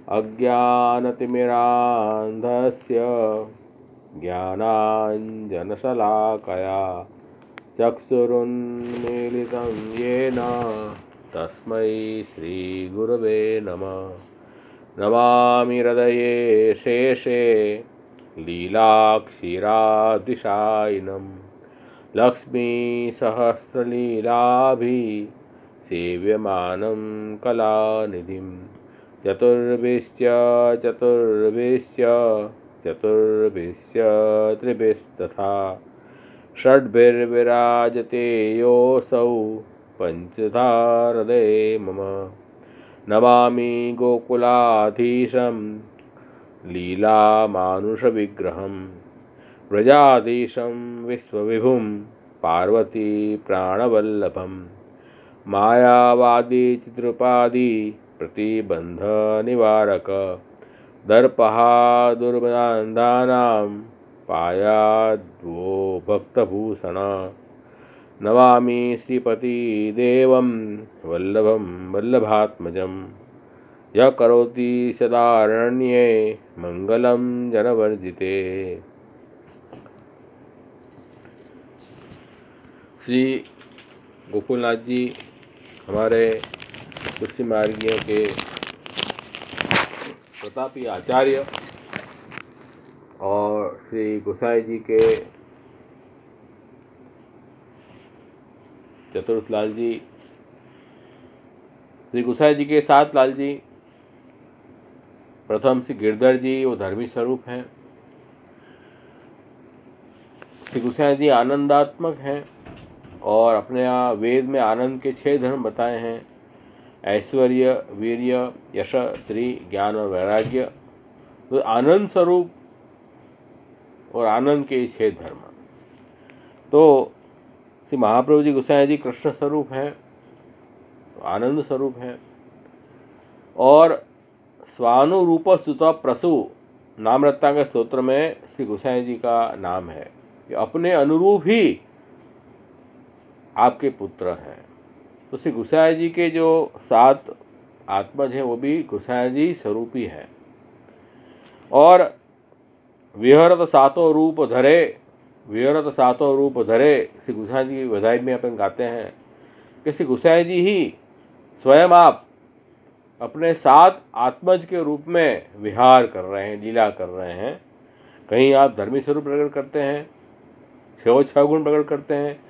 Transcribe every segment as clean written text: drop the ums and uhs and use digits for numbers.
अज्ञानतिमिरान्धस्य ज्ञानाञ्जनशलाकया चक्षुरुन्मीलितं येन तस्मै श्रीगुरवे नमः। नमामि हृदये शेषे लीलाक्षीरादिशायिनं लक्ष्मीसहस्रलीलाभिसेव्यमानं कलानिधिं चतुर्भिश्च त्रिभिस्तथा षड्भिर्विराजते योऽसौ पञ्चधा हृदये मम। नमामि गोकुलाधीशं लीलामानुषविग्रहं व्रजाधीशं विश्वविभुं पार्वती प्राणवल्लभं मायावादी चिद्रुपादि प्रतिबन्धनिवारक दर्पहादुर्बन्धानां पायाद्वो भक्तभूषण। नमामि श्रीपतिदेवं वल्लभं वल्लभात्मजं यः करोति सदारण्ये मंगलं जनवर्जिते। श्री गोकुलनाथ जी हमारे पुष्टि मार्गियों के प्रतापी आचार्य और श्री गोसाई जी के चतुर्थ लाल जी, श्री गोसाई जी के सात लाल जी। प्रथम श्री गिरधर जी, वो धर्मी स्वरूप हैं। श्री गोसाई जी आनंदात्मक हैं और अपने यहाँ वेद में आनंद के 6 धर्म बताए हैं: ऐश्वर्य, वीर्य, यश, श्री, ज्ञान और वैराग्य। तो आनंद स्वरूप और आनंद के 6 धर्म। तो श्री महाप्रभु जी गोसाई जी कृष्ण स्वरूप हैं, तो आनंद स्वरूप हैं। और स्वानुरूप सुत प्रसु नाम रत्नाकर स्तोत्र में श्री गोसाई जी का नाम है कि अपने अनुरूप ही आपके पुत्र हैं। तो श्री गोसाई जी के जो 7 आत्मज हैं वो भी गोसाई जी स्वरूपी हैं। और विहरत सातों रूप धरे श्री गोसाई जी की बधाई में अपन गाते हैं कि श्री गोसाई जी ही स्वयं आप अपने 7 आत्मज के रूप में विहार कर रहे हैं, लीला कर रहे हैं। कहीं आप धर्मी स्वरूप प्रकट करते हैं, 6 गुण प्रकट करते हैं,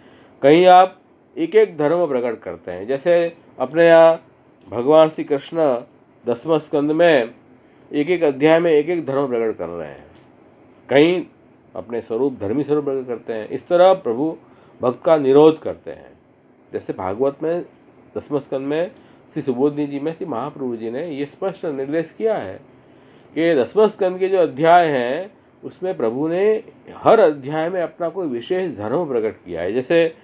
कहीं आप एक धर्म प्रकट करते हैं। जैसे अपने यहाँ भगवान श्री कृष्ण 10वें स्कंद में एक अध्याय में एक धर्म प्रकट कर रहे हैं, कहीं अपने स्वरूप धर्मी स्वरूप प्रकट करते हैं। इस तरह प्रभु भक्त का निरोध करते हैं। जैसे भागवत में 10वें स्कंद में श्री सुबोधनी जी में श्री महाप्रभु जी ने ये स्पष्ट निर्देश किया है कि 10वें स्कंद के जो अध्याय हैं उसमें प्रभु ने हर अध्याय में अपना कोई विशेष धर्म प्रकट किया है। जैसे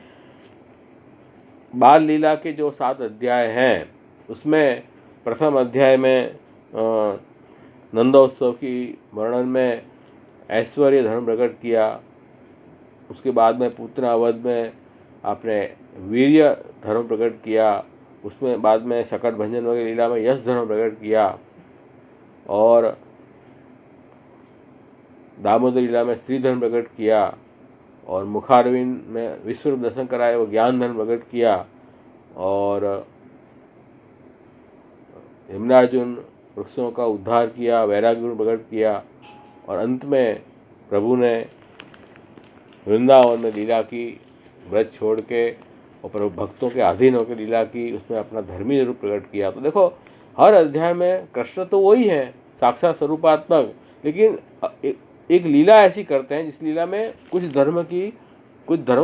बाल लीला के जो 7 अध्याय हैं उसमें प्रथम अध्याय में नंदोत्सव की वर्णन में ऐश्वर्य धर्म प्रकट किया। उसके बाद में पूतनावध में आपने वीर्य धर्म प्रकट किया। उसमें बाद में शकट भंजन वगैरह लीला में यश धर्म प्रकट किया। और दामोदर लीला में स्त्री धर्म प्रकट किया। और मुखारविंद में विश्वरूप दर्शन कराए वो ज्ञान धर्म प्रकट किया। और यमराजुन वृक्षों का उद्धार किया, वैराग्य गुण प्रकट किया। और अंत में प्रभु ने वृंदावन में लीला की, व्रत छोड़ के और प्रभु भक्तों के अधीन होकर लीला की, उसमें अपना धर्मी रूप प्रकट किया। तो देखो हर अध्याय में कृष्ण तो वही है साक्षात स्वरूपात्मक, लेकिन एक लीला ऐसी करते हैं जिस लीला में कुछ धर्म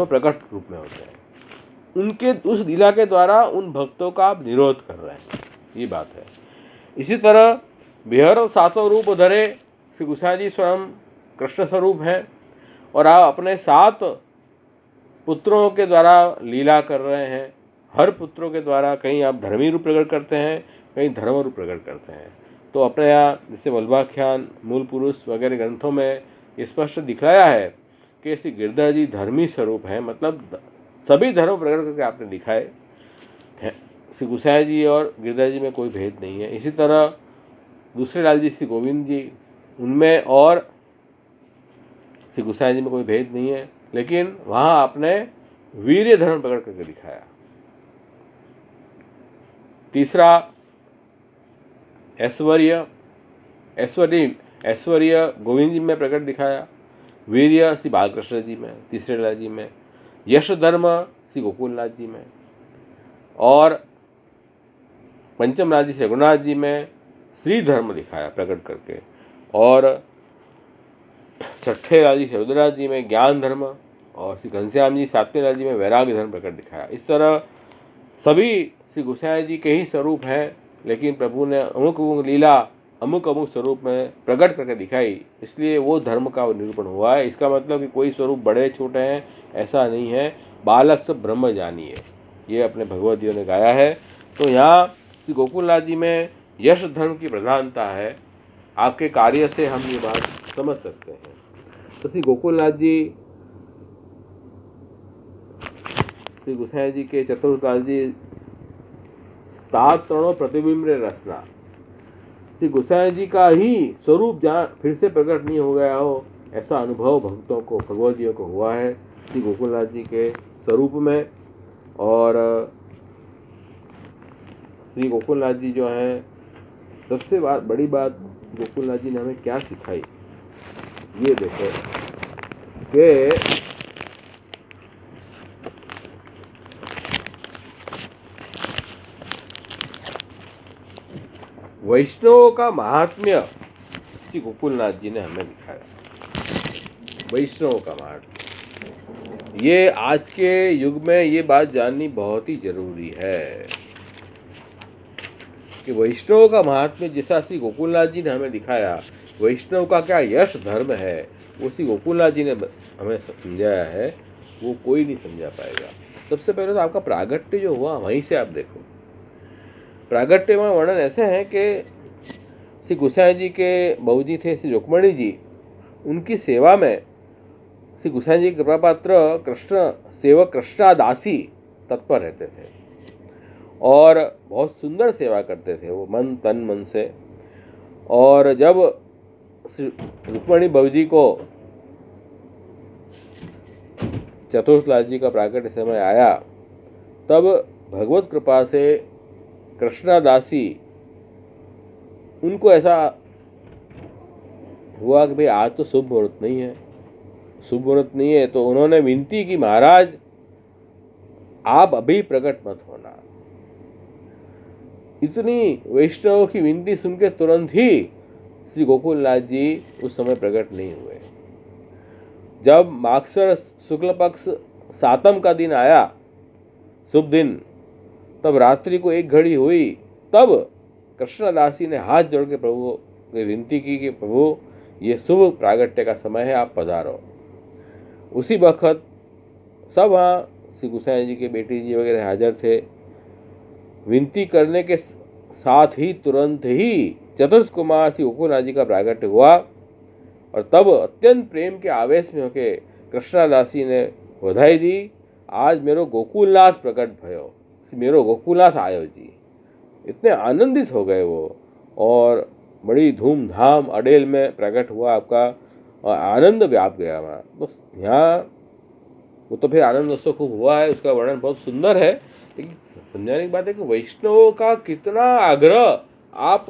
प्रकट रूप में होते हैं। उनके उस लीला के द्वारा उन भक्तों का आप निरोध कर रहे हैं, ये बात है। इसी तरह बिहर 7 रूप धरे श्री गोसाई जी स्वयं कृष्ण स्वरूप हैं और आप अपने 7 पुत्रों के द्वारा लीला कर रहे हैं। हर पुत्रों के द्वारा कहीं आप धर्मी रूप प्रकट करते हैं, कहीं धर्म रूप प्रकट करते हैं। तो अपने यहाँ जैसे वल्लभाख्यान, मूल पुरुष वगैरह ग्रंथों में ये स्पष्ट दिखलाया है कि श्री गिरधर जी धर्मी स्वरूप हैं, मतलब सभी धर्म प्रकट करके आपने दिखाए हैं। श्री गोसाई जी और गिरधर जी में कोई भेद नहीं है। इसी तरह दूसरे लाल जी श्री गोविंद जी, उनमें और श्री गोसाई जी में कोई भेद नहीं है, लेकिन वहाँ आपने वीर्य धर्म प्रकट करके दिखाया। तीसरा ऐश्वर्य, ऐश्वर्य गोविंद जी में प्रकट दिखाया, वीर्य श्री बालकृष्ण जी में, तीसरे लाल जी में, यश धर्म श्री गोकुलनाथ जी में, और पंचम लाल जी श्री रघुनाथ जी में श्री धर्म दिखाया प्रकट करके, और छठे लाल जी श्री रुद्रनाथ जी में ज्ञान धर्म, और श्री घनश्याम जी सातवें लाल जी में वैराग्य धर्म प्रकट दिखाया। इस तरह सभी श्री गोसाई जी के ही स्वरूप हैं, लेकिन प्रभु ने अमुक अमुक लीला अमुक अमुक स्वरूप में प्रकट करके दिखाई, इसलिए वो धर्म का निरूपण हुआ है। इसका मतलब कि कोई स्वरूप बड़े छोटे हैं ऐसा नहीं है, बालक सब ब्रह्म जानिए, ये अपने भगवदियों ने गाया है। तो यहाँ श्री गोकुलनाथ जी में यश धर्म की प्रधानता है, आपके कार्य से हम ये बात समझ सकते हैं। तो श्री गोकुलनाथ जी श्री गोसाई जी के चतुर्काल जी सात तरणों प्रतिबिंब रचना, श्री गोसाई जी का ही स्वरूप जहाँ फिर से प्रकट नहीं हो गया हो, ऐसा अनुभव भक्तों को भगवदियों को हुआ है श्री गोकुलनाथ जी के स्वरूप में। और श्री गोकुलनाथ जी जो हैं, सबसे बड़ी बात गोकुलनाथ जी ने हमें क्या सिखाई, ये देखो कि वैष्णवों का महात्म्य श्री गोकुलनाथ जी ने हमें दिखाया। वैष्णवों का महात्म्य, ये आज के युग में ये बात जाननी बहुत ही जरूरी है कि वैष्णव का महात्म्य जैसा श्री गोकुलनाथ जी ने हमें दिखाया, वैष्णव का क्या यश धर्म है वो श्री गोकुलनाथ जी ने हमें समझाया है, वो कोई नहीं समझा पाएगा। सबसे पहले तो आपका प्रागट्य जो हुआ वहीं से आप देखो। प्रागट्य में वर्णन ऐसे है कि श्री गोसाई जी के बहू जी थे श्री रुक्मणी जी, उनकी सेवा में श्री गोसाई जी कृपा पात्र कृष्ण सेवक कृष्णादासी तत्पर रहते थे और बहुत सुंदर सेवा करते थे वो मन तन मन से। और जब श्री रुक्मणी बहू जी को चतुर्थलाल जी का प्राकट्य समय आया, तब भगवत कृपा से कृष्णादासी उनको ऐसा हुआ कि भाई आज तो शुभ मुहूर्त नहीं है, शुभ मुहूर्त नहीं है, तो उन्होंने विनती की महाराज आप अभी प्रकट मत होना। इतनी वैष्णव की विनती सुनकर तुरंत ही श्री गोकुलनाथ जी उस समय प्रकट नहीं हुए। जब मागसर शुक्ल पक्ष सातम का दिन आया, शुभ दिन, तब रात्रि को 1 घड़ी हुई, तब कृष्णदासी ने हाथ जोड़ के प्रभु को विनती की कि प्रभु ये शुभ प्रागट्य का समय है, आप पधारो। उसी वक्त सब वहाँ श्री गोसाई जी के बेटी जी वगैरह हाजिर थे। विनती करने के साथ ही तुरंत ही चतुर्थ कुमार श्री गोकुलनाथ जी का प्रागट्य हुआ, और तब अत्यंत प्रेम के आवेश में होके कृष्णादासी ने बधाई दी, आज मेरो गोकुलनाथ प्रकट भयो, मेरो गोकुलनाथ आयो जी। इतने आनंदित हो गए वो, और बड़ी धूमधाम अडेल में प्रकट हुआ आपका, और आनंद व्याप गया वहाँ। तो यहाँ वो तो फिर आनंद उत्सव खूब हुआ है, उसका वर्णन बहुत सुंदर है। लेकिन समझाने की बात है कि वैष्णवों का कितना आग्रह आप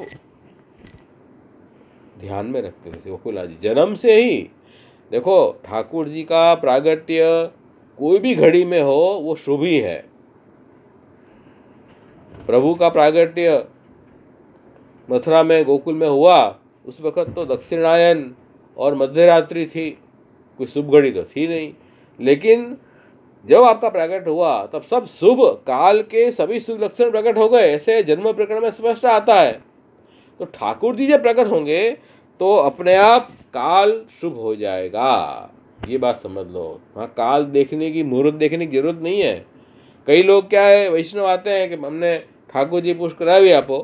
ध्यान में रखते थे गोकुलनाथ जी जन्म से ही। देखो ठाकुर जी का प्रागट्य कोई भी घड़ी में हो वो शुभ ही है। प्रभु का प्रागट्य मथुरा में गोकुल में हुआ, उस वक्त तो दक्षिणायन और मध्यरात्रि थी, कोई शुभ घड़ी तो थी नहीं, लेकिन जब आपका प्रकट हुआ तब सब शुभ काल के सभी शुभ लक्षण प्रकट हो गए, ऐसे जन्म प्रकरण में स्पष्ट आता है। तो ठाकुर जी जब प्रकट होंगे तो अपने आप काल शुभ हो जाएगा, ये बात समझ लो। हाँ, काल देखने की मुहूर्त देखने की जरूरत नहीं है। कई लोग क्या है, वैष्णव आते हैं कि हमने ठाकुर जी पुष्ट करावी आपो,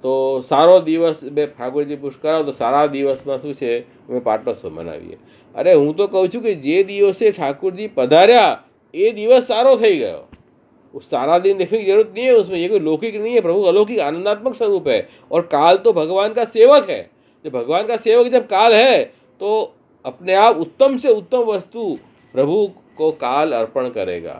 तो सारो दिवस ठाकुर जी पुष्ट कराओ तो सारा દિવસમાં શું છે અમે પાટોત્સવ મનાવીએ। અરે હું તો કહું છું કે જે દિવસે ઠાकुर जी પધાર્યા એ દિવસ સારો થઈ ગયો, उस सारा दिन देखने की जरूरत नहीं है उसमें, ये कोई लौकिक नहीं है, प्रभु अलौकिक आनंदात्मक स्वरूप है। और काल तो भगवान का सेवक है। जब भगवान का सेवक जब काल है तो अपने आप उत्तम से उत्तम वस्तु प्रभु को काल अर्पण करेगा।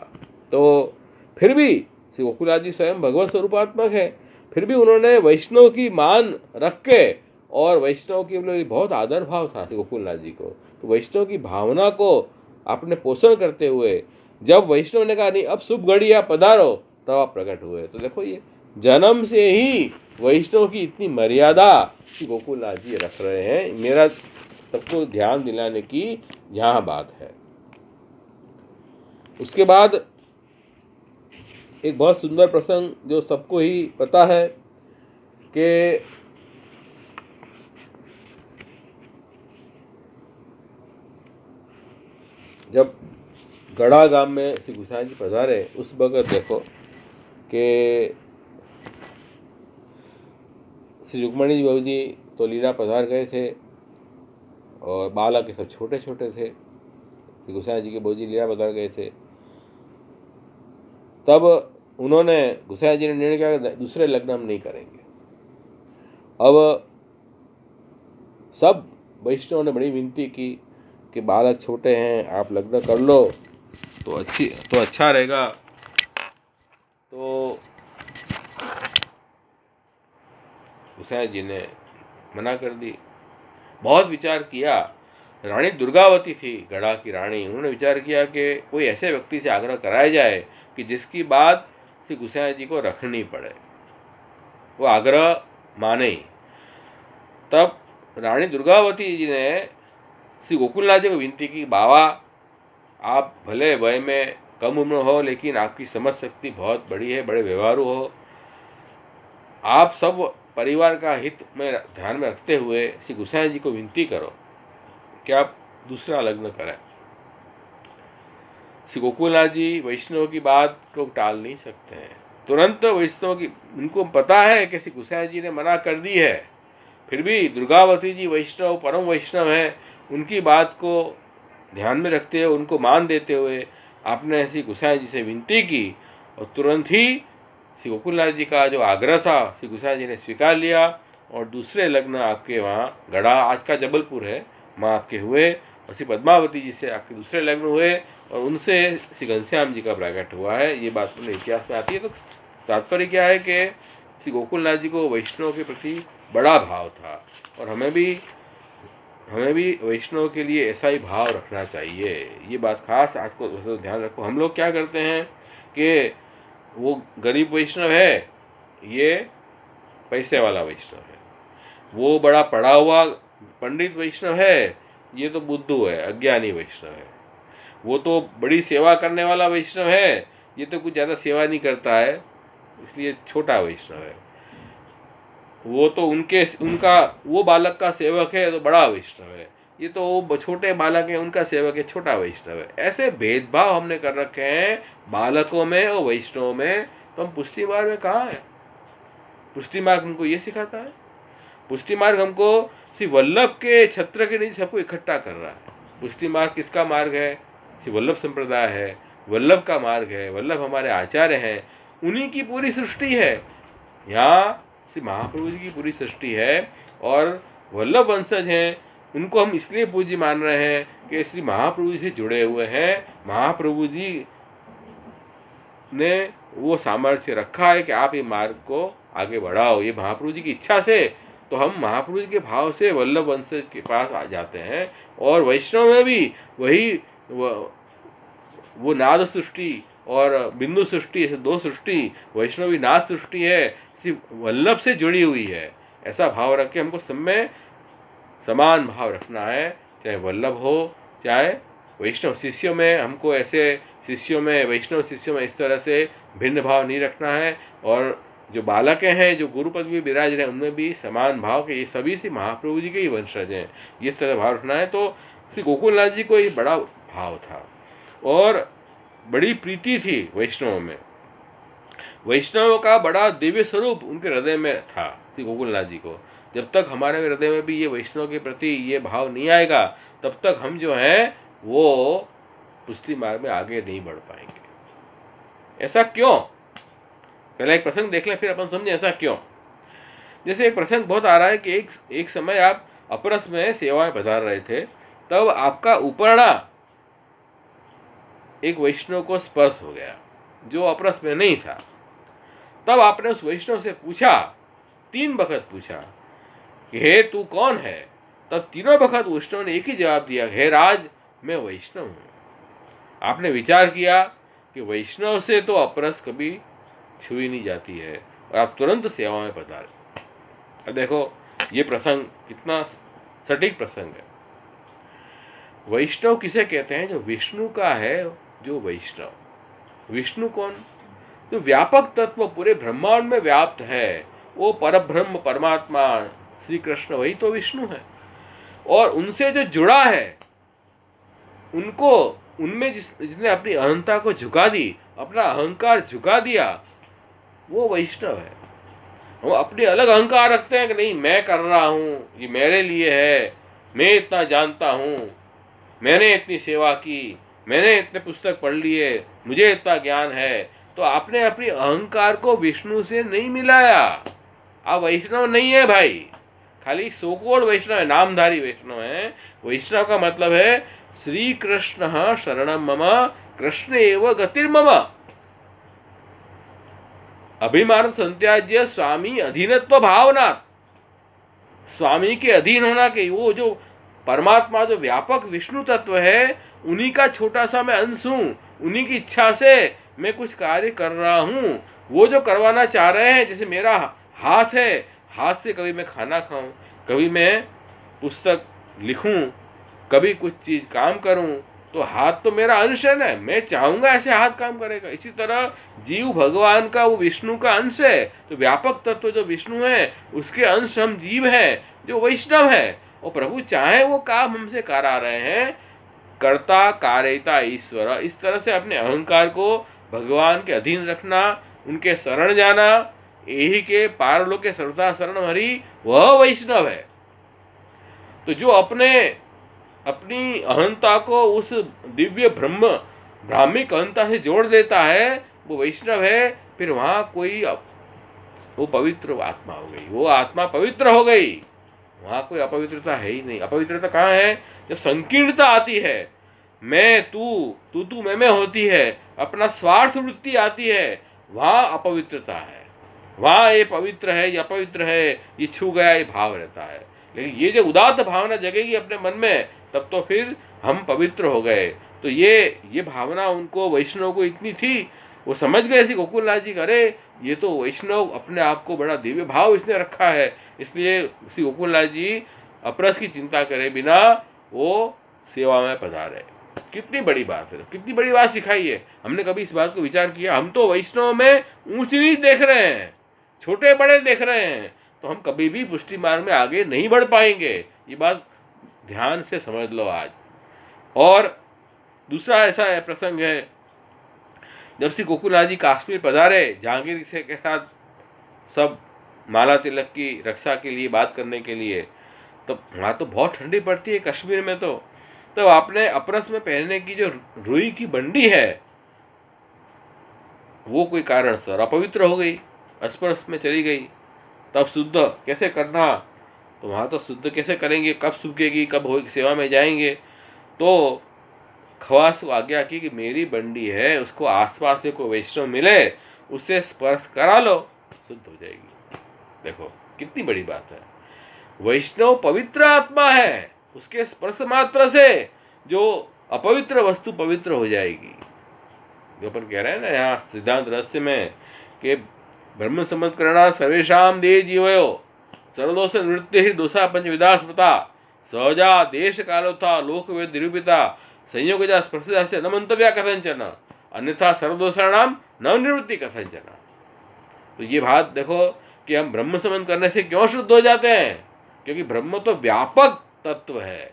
तो फिर भी श्री गोकुलनाथ जी स्वयं भगवत स्वरूपात्मक है, फिर भी उन्होंने वैष्णव की मान रख के, और वैष्णव की बहुत आदर भाव था श्री गोकुलनाथ जी को, तो वैष्णव की भावना को अपने पोषण करते हुए जब वैष्णव ने कहा नहीं अब शुभ घड़ी आप पधारो, तब आप प्रकट हुए। तो देखो ये जन्म से ही वैष्णव की इतनी मर्यादा श्री गोकुलनाथ जी रख रहे हैं। मेरा सबको ध्यान दिलाने की यहाँ बात है। उसके बाद एक बहुत सुंदर प्रसंग जो सबको ही पता है कि जब गढ़ा गांव में श्री गोसाई जी पधारे उस वक्त देखो कि श्री रुक्मणी जी बहू जी तो लीला पधार गए थे और बालक सब छोटे छोटे थे। श्री गोसाई जी के बहू जी लीला पधार गए थे। तब उन्होंने गोसाई जी ने निर्णय किया कि दूसरे लग्न हम नहीं करेंगे। अब सब वैष्णव ने बड़ी विनती की कि बालक छोटे हैं, आप लग्न कर लो तो अच्छा रहेगा। तो गोसाई जी ने मना कर दी। बहुत विचार किया। रानी दुर्गावती थी गढ़ा की रानी, उन्होंने विचार किया कि कोई ऐसे व्यक्ति से आग्रह कराया जाए कि जिसकी बात श्री गोसाई जी को रखनी पड़े, वो आग्रह माने। तब रानी दुर्गावती जी ने श्री गोकुलनाथ जी को विनती की, बाबा आप भले वय में कम उम्र हो लेकिन आपकी समझ शक्ति बहुत बड़ी है, बड़े व्यवहारू हो, आप सब परिवार का हित में ध्यान में रखते हुए श्री गोसाई जी को विनती करो कि आप दूसरा लग्न करें। श्री गोकुलनाथ जी वैष्णव की बात को टाल नहीं सकते हैं। तुरंत वैष्णव की, उनको पता है कि श्री गोसाई जी ने मना कर दी है, फिर भी दुर्गावती जी वैष्णव परम वैष्णव हैं, उनकी बात को ध्यान में रखते हुए उनको मान देते हुए आपने श्री गोसाई जी से विनती की और तुरंत ही श्री गोकुलनाथ जी का जो आग्रह था श्री गोसाई जी ने स्वीकार लिया और दूसरे लग्न आपके वहाँ गढ़ा, आज का जबलपुर है, वहाँ आपके हुए और श्री पद्मावती जी से आपके दूसरे लग्न हुए और उनसे श्री घनश्याम जी का प्रकट हुआ है। ये बात अपने इतिहास में आती है। तो तात्पर्य क्या है कि श्री गोकुलनाथ जी को वैष्णव के प्रति बड़ा भाव था और हमें भी वैष्णव के लिए ऐसा ही भाव रखना चाहिए। ये बात खास आपको ध्यान रखो। हम लोग क्या करते हैं कि वो गरीब वैष्णव है, ये पैसे वाला वैष्णव है, वो बड़ा पढ़ा हुआ पंडित वैष्णव है, ये तो बुद्धू है, अज्ञानी वैष्णव है, वो तो बड़ी सेवा करने वाला वैष्णव है, ये तो कुछ ज़्यादा सेवा नहीं करता है इसलिए छोटा वैष्णव है, वो तो उनका वो बालक का सेवक है तो बड़ा वैष्णव है, ये तो वो छोटे बालक है उनका सेवक है छोटा वैष्णव है। ऐसे भेदभाव हमने कर रखे हैं बालकों में और वैष्णव में। तो हम पुष्टि मार्ग में कहाँ है? पुष्टि मार्ग हमको ये सिखाता है। पुष्टि मार्ग हमको श्री वल्लभ के छत्र के नीचे सबको इकट्ठा कर रहा है। पुष्टि मार्ग किसका मार्ग है? श्री वल्लभ संप्रदाय है, वल्लभ का मार्ग है, वल्लभ हमारे आचार्य हैं, उन्हीं की पूरी सृष्टि है। यहाँ श्री महाप्रभु जी की पूरी सृष्टि है और वल्लभ वंशज हैं, उनको हम इसलिए पूज्य मान रहे हैं कि श्री महाप्रभु जी से जुड़े हुए हैं। महाप्रभु जी ने वो सामर्थ्य रखा है कि आप ये मार्ग को आगे बढ़ाओ। ये महाप्रभु जी की इच्छा से तो हम महाप्रभु जी के भाव से वल्लभ वंशज के पास आ जाते हैं। और वैष्णव में भी वही वो नाद सृष्टि और बिंदु सृष्टि, दो सृष्टि, वैष्णवी नाद सृष्टि है, सिर्फ वल्लभ से जुड़ी हुई है। ऐसा भाव रख के हमको सब में समान भाव रखना है, चाहे वल्लभ हो चाहे वैष्णव। शिष्यों में हमको ऐसे शिष्यों में, वैष्णव शिष्यों में इस तरह से भिन्न भाव नहीं रखना है। और जो बालक हैं जो गुरु पद में विराज रहे हैं उनमें भी समान भाव के ये सभी से महाप्रभु जी के ही वंशज हैं, इस तरह भाव रखना है। तो श्री गोकुलनाथ जी को ये बड़ा भाव था और बड़ी प्रीति थी वैष्णव में। वैष्णव का बड़ा दिव्य स्वरूप उनके हृदय में था श्री गोकुलनाथ जी को। जब तक हमारे हृदय में भी ये वैष्णव के प्रति ये भाव नहीं आएगा तब तक हम जो हैं वो पुष्टि मार्ग में आगे नहीं बढ़ पाएंगे। ऐसा क्यों? पहले एक प्रसंग देख लें, फिर अपन समझें ऐसा क्यों। जैसे एक प्रसंग बहुत आ रहा है कि एक समय आप अपरस में सेवा में पधार रहे थे, तब आपका उपरना एक वैष्णव को स्पर्श हो गया जो अपरस में नहीं था। तब आपने उस वैष्णव से पूछा, 3 वक्त पूछा कि हे तू कौन है? तब तीनों वक्त वैष्णव ने एक ही जवाब दिया, हे राज, मैं वैष्णव हूं। आपने विचार किया कि वैष्णव से तो अपरस कभी छुई नहीं जाती है, और आप तुरंत सेवा में पधारे। अब देखो ये प्रसंग कितना सटीक प्रसंग है। वैष्णव किसे कहते हैं? जो विष्णु का है, जो वैष्णव। विष्णु कौन? जो व्यापक तत्व पूरे ब्रह्मांड में व्याप्त है, वो परब्रह्म परमात्मा श्री कृष्ण, वही तो विष्णु है। और उनसे जो जुड़ा है, उनको उनमें जिसने अपनी अहंता को झुका दी, अपना अहंकार झुका दिया, वो वैष्णव है। हम अपने अलग अहंकार रखते हैं कि नहीं मैं कर रहा हूँ, ये मेरे लिए है, मैं इतना जानता हूँ, मैंने इतनी सेवा की, मैंने इतने पुस्तक पढ़ लिए, मुझे इतना ज्ञान है। तो आपने अपनी अहंकार को विष्णु से नहीं मिलाया। आप वैष्णव नहीं है भाई, खाली सोकोड वैष्णव है, नामधारी वैष्णव है। वैष्णव का मतलब है श्री कृष्ण शरणम मम, कृष्ण एव गतिर्मम, अभिमान संत्याज्य स्वामी अधीनत्व भावना। स्वामी के अधीन होना के, वो जो परमात्मा जो व्यापक विष्णु तत्व है, उन्हीं का छोटा सा मैं अंश हूं, उन्हीं की इच्छा से मैं कुछ कार्य कर रहा हूं। वो जो करवाना चाह रहे हैं, जैसे मेरा हाथ है, हाथ से कभी मैं खाना खाऊं, कभी मैं पुस्तक लिखूं, कभी कुछ चीज काम करूं, तो हाथ तो मेरा अंश है ना, मैं चाहूंगा ऐसे हाथ काम करेगा। इसी तरह जीव भगवान का वो विष्णु का अंश है, तो व्यापक तत्व जो विष्णु है उसके अंश हम जीव हैं जो वैष्णव है। और प्रभु चाहे वो काम हमसे करा रहे हैं, कर्ता कारयिता ईश्वर, इस तरह से अपने अहंकार को भगवान के अधीन रखना, उनके शरण जाना, यही के पारलोक के सर्वथा शरण हरि, वह वैष्णव है। तो जो अपनी अहंता को उस दिव्य ब्राह्मिक अहंता से जोड़ देता है, वो वैष्णव है। फिर वहां कोई वो पवित्र आत्मा हो गई, वो आत्मा पवित्र हो गई, वहां कोई अपवित्रता है ही नहीं। अपवित्रता कहाँ है? जब संकीर्णता आती है, मैं तू मैं होती है, अपना स्वार्थ वृत्ति आती है, वहां अपवित्रता है। वहां ये पवित्र है, ये अपवित्र है, ये छू गया, ये भाव रहता है। लेकिन ये जो उदात्त भावना जगेगी अपने मन में, तब तो फिर हम पवित्र हो गए। तो ये भावना उनको, वैष्णव को इतनी थी, वो समझ गए ऐसी गोकुलनाथ जी, अरे ये तो वैष्णव अपने आप को बड़ा दिव्य भाव इसने रखा है। इसलिए श्री गोकुलनाथ जी अपरस की चिंता करे बिना वो सेवा में पधारे। कितनी बड़ी बात है, कितनी बड़ी बात सिखाई है। हमने कभी इस बात को विचार किया? हम तो वैष्णव में ऊंच नीच देख रहे हैं, छोटे बड़े देख रहे हैं, तो हम कभी भी पुष्टि मार्ग में आगे नहीं बढ़ पाएंगे। ये बात ध्यान से समझ लो आज। और दूसरा ऐसा है प्रसंग है, जब श्री गोकुलनाथ जी काश्मीर पधारे जहांगीर से के साथ सब माला तिलक की रक्षा के लिए बात करने के लिए, तो वहाँ तो बहुत ठंडी पड़ती है कश्मीर में। तो आपने अपरस में पहनने की जो रुई की बंडी है, वो कोई कारण सर अपवित्र हो गई, अस्पर्श में चली गई। तब शुद्ध कैसे करना? तो वहाँ तो शुद्ध कैसे करेंगे? कब सूखेगी, कब हो सेवा में जाएंगे? तो खवास को आज्ञा की कि मेरी बंडी है, उसको आसपास में कोई वैष्णव मिले, उससे स्पर्श करा लो, शुद्ध हो जाएगी। देखो कितनी बड़ी बात है। वैष्णव पवित्र आत्मा है, उसके स्पर्श मात्र से जो अपवित्र वस्तु पवित्र हो जाएगी। जो अपन कह रहे हैं ना यहाँ सिद्धांत रहस्य में कि ब्रह्म संबंध करना सर्वेशाम देह जीवयो, सर्वदोष नृत्य ही दोषा पंचविदा स्मृता, सहजा देश कालोथा लोक वेद निरूपिता, संयोगजा स्पर्शजा से न मंतव्या कथंचन, अन्यथा सर्वदोषाणाम न निवृत्ति कथंचन। तो ये बात देखो कि हम ब्रह्म संबंध करने से क्यों शुद्ध हो जाते हैं? क्योंकि ब्रह्म तो व्यापक तत्व है,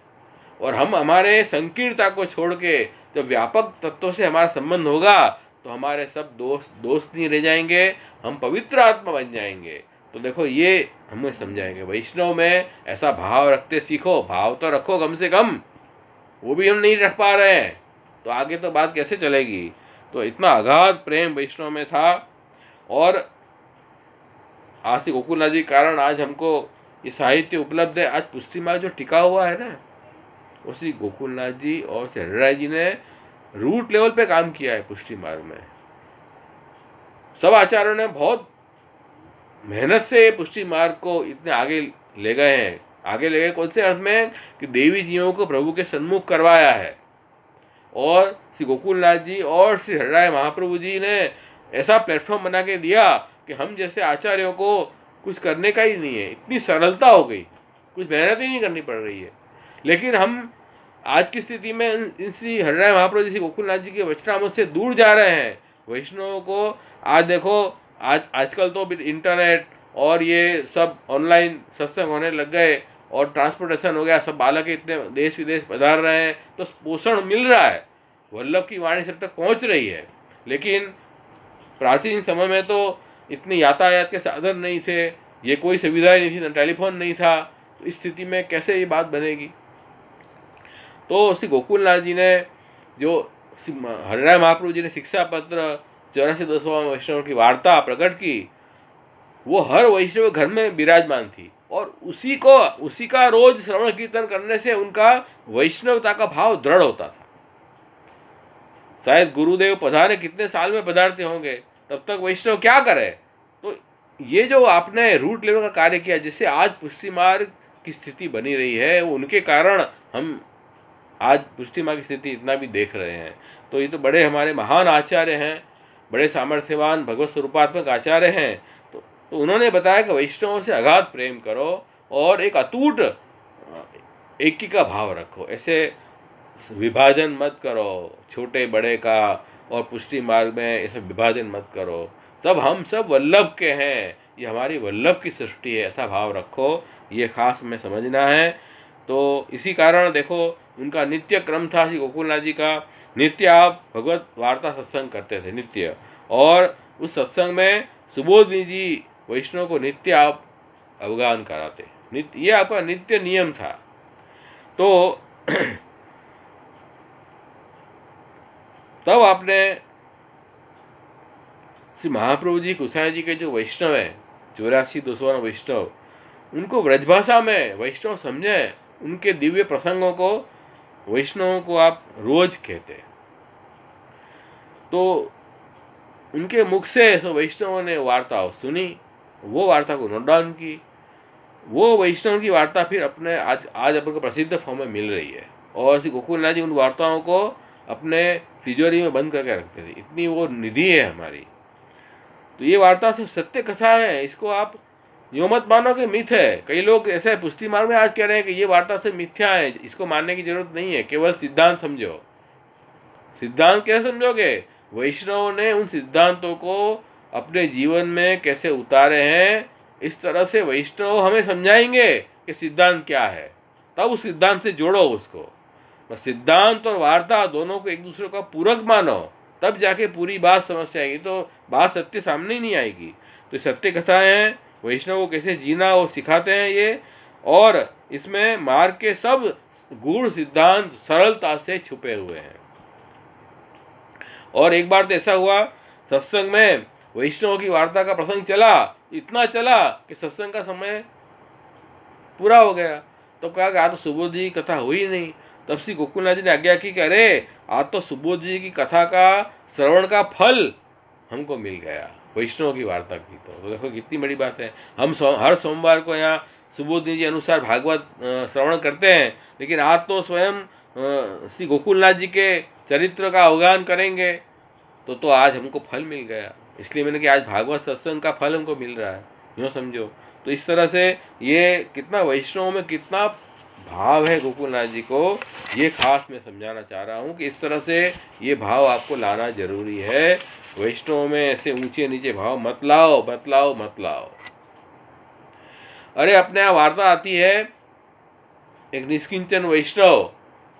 और हम हमारे संकीर्णता को छोड़ के जब व्यापक तत्व से हमारा संबंध होगा, तो हमारे सब दोष नहीं रह जाएंगे, हम पवित्र आत्मा बन जाएंगे। तो देखो ये हमें समझाएंगे, वैष्णव में ऐसा भाव रखते सीखो। भाव तो रखो कम से कम, वो भी हम नहीं रख पा रहे हैं, तो आगे तो बात कैसे चलेगी? तो इतना अगाध प्रेम वैष्णव में था। और आज श्री गोकुलनाथ जी के कारण आज हमको ये साहित्य उपलब्ध है। आज पुष्टि मार्ग जो टिका हुआ है ना, वो श्री गोकुलनाथ जी और श्री हरिराय जी ने रूट लेवल पे काम किया है। पुष्टि मार्ग में सब आचार्यों ने बहुत मेहनत से पुष्टि मार्ग को इतने आगे ले गए हैं। आगे ले गए कौन से अर्थ में कि देवी जीवों को प्रभु के सन्मुख करवाया है। और श्री गोकुलनाथ जी और श्री हरिराय महाप्रभु जी ने ऐसा प्लेटफॉर्म बना के दिया कि हम जैसे आचार्यों को कुछ करने का ही नहीं है। इतनी सरलता हो गई, कुछ मेहनत ही नहीं करनी पड़ रही है। लेकिन हम आज की स्थिति में इन श्री हरिराय महाप्रभु जी श्री गोकुलनाथ जी के वचनामृत से दूर जा रहे हैं। वैष्णवों को आज देखो, आजकल तो इंटरनेट और ये सब ऑनलाइन सत्संग होने लग गए और ट्रांसपोर्टेशन हो गया, सब बालक इतने देश विदेश पधार रहे हैं, तो पोषण मिल रहा है, वल्लभ की वाणी सब तक पहुंच रही है। लेकिन प्राचीन समय में तो इतने यातायात के साधन नहीं थे, ये कोई सुविधा नहीं थी, ना टेलीफोन नहीं था, तो इस स्थिति में कैसे ये बात बनेगी। तो श्री गोकुलनाथ जी ने जो हरिराय महाप्रभु जी ने शिक्षा पत्र 84 वैष्णव की वार्ता प्रकट की, वो हर वैष्णव घर में विराजमान थी। और उसी का रोज श्रवण कीर्तन करने से उनका वैष्णवता का भाव दृढ़ होता था। शायद गुरुदेव पधारे कितने साल में पधारते होंगे, तब तक वैष्णव क्या करे। तो ये जो आपने रूट लेवल का कार्य किया, जिससे आज पुष्टि मार्ग की स्थिति बनी रही है, वो उनके कारण हम आज पुष्टि मार्ग की स्थिति इतना भी देख रहे हैं। तो ये तो बड़े हमारे महान आचार्य हैं, बड़े सामर्थ्यवान भगवत स्वरूपात्मक आचार्य हैं। तो उन्होंने बताया कि वैष्णवों से अगाध प्रेम करो और एक अटूट एकी का भाव रखो। ऐसे विभाजन मत करो छोटे बड़े का, और पुष्टि मार्ग में ऐसे विभाजन मत करो। हम सब वल्लभ के हैं, ये हमारी वल्लभ की सृष्टि है, ऐसा भाव रखो। ये खास में समझना है। तो इसी कारण देखो, उनका नित्य क्रम था श्री गोकुलनाथ जी का। नित्य आप भगवत वार्ता सत्संग करते थे नित्य, और उस सत्संग में सुबोधनी जी वैष्णव को नित्य आप अवगान कराते। नित्य, ये आपका नित्य नियम था। तो तब आपने श्री महाप्रभु जी गोसाई जी के जो वैष्णव हैं 84 वैष्णव, उनको ब्रजभाषा में वैष्णव समझे, उनके दिव्य प्रसंगों को वैष्णवों को आप रोज कहते। तो उनके मुख से सो वैष्णवों ने वार्ता सुनी, वो वार्ता को नोट डाउन की। वो वैष्णव की वार्ता फिर अपने आज अपन को प्रसिद्ध फॉर्म में मिल रही है। और श्री गोकुलनाथ जी उन वार्ताओं को अपने तिजोरी में बंद करके रखते थे, इतनी वो निधि है हमारी। तो ये वार्ता सिर्फ सत्य कथा है, इसको आप यूँ मत मानो कि मिथ है। कई लोग ऐसे पुष्टि मार्ग में आज कह रहे हैं कि ये वार्ता से मिथ्या है, इसको मानने की जरूरत नहीं है, केवल सिद्धांत समझो। सिद्धांत कैसे समझोगे? वैष्णव ने उन सिद्धांतों को अपने जीवन में कैसे उतारे हैं, इस तरह से वैष्णव हमें समझाएंगे कि सिद्धांत क्या है। तब उस सिद्धांत से जोड़ो उसको। सिद्धांत और वार्ता दोनों को एक दूसरे का पूरक मानो, तब जाके पूरी बात समझ से आएगी। तो बात सत्य सामने नहीं आएगी। तो सत्य कथाएं हैं, वैष्णव को कैसे जीना वो सिखाते हैं ये। और इसमें मार्ग के सब गूढ़ सिद्धांत सरलता से छुपे हुए हैं। और एक बार तो ऐसा हुआ, सत्संग में वैष्णव की वार्ता का प्रसंग चला, इतना चला कि सत्संग का समय पूरा हो गया। तो कहा कि आज तो सुबोध जी की कथा हुई नहीं। तब श्री गोकुलनाथ जी ने आज्ञा की कि अरे आज तो सुबोध जी की कथा का श्रवण का फल हमको मिल गया, वैष्णव की वार्ता की। तो देखो कितनी बड़ी बात है। हम हर सोमवार को यहाँ सुबोध जी अनुसार भागवत श्रवण करते हैं, लेकिन आज तो स्वयं श्री गोकुलनाथ जी के चरित्र का अवगान करेंगे। तो आज हमको फल मिल गया, इसलिए मैंने कि आज भागवत सत्संग का फल हमको मिल रहा है, यूँ समझो। तो इस तरह से ये कितना वैष्णव में कितना भाव है गोकुलनाथ जी को, ये खास मैं समझाना चाह रहा हूँ कि इस तरह से ये भाव आपको लाना जरूरी है। वैष्णव में ऐसे ऊंचे नीचे भाव मत लाओ, बतलाओ मत लाओ। अरे अपने यहाँ वार्ता आती है, एक निष्किंचन वैष्णव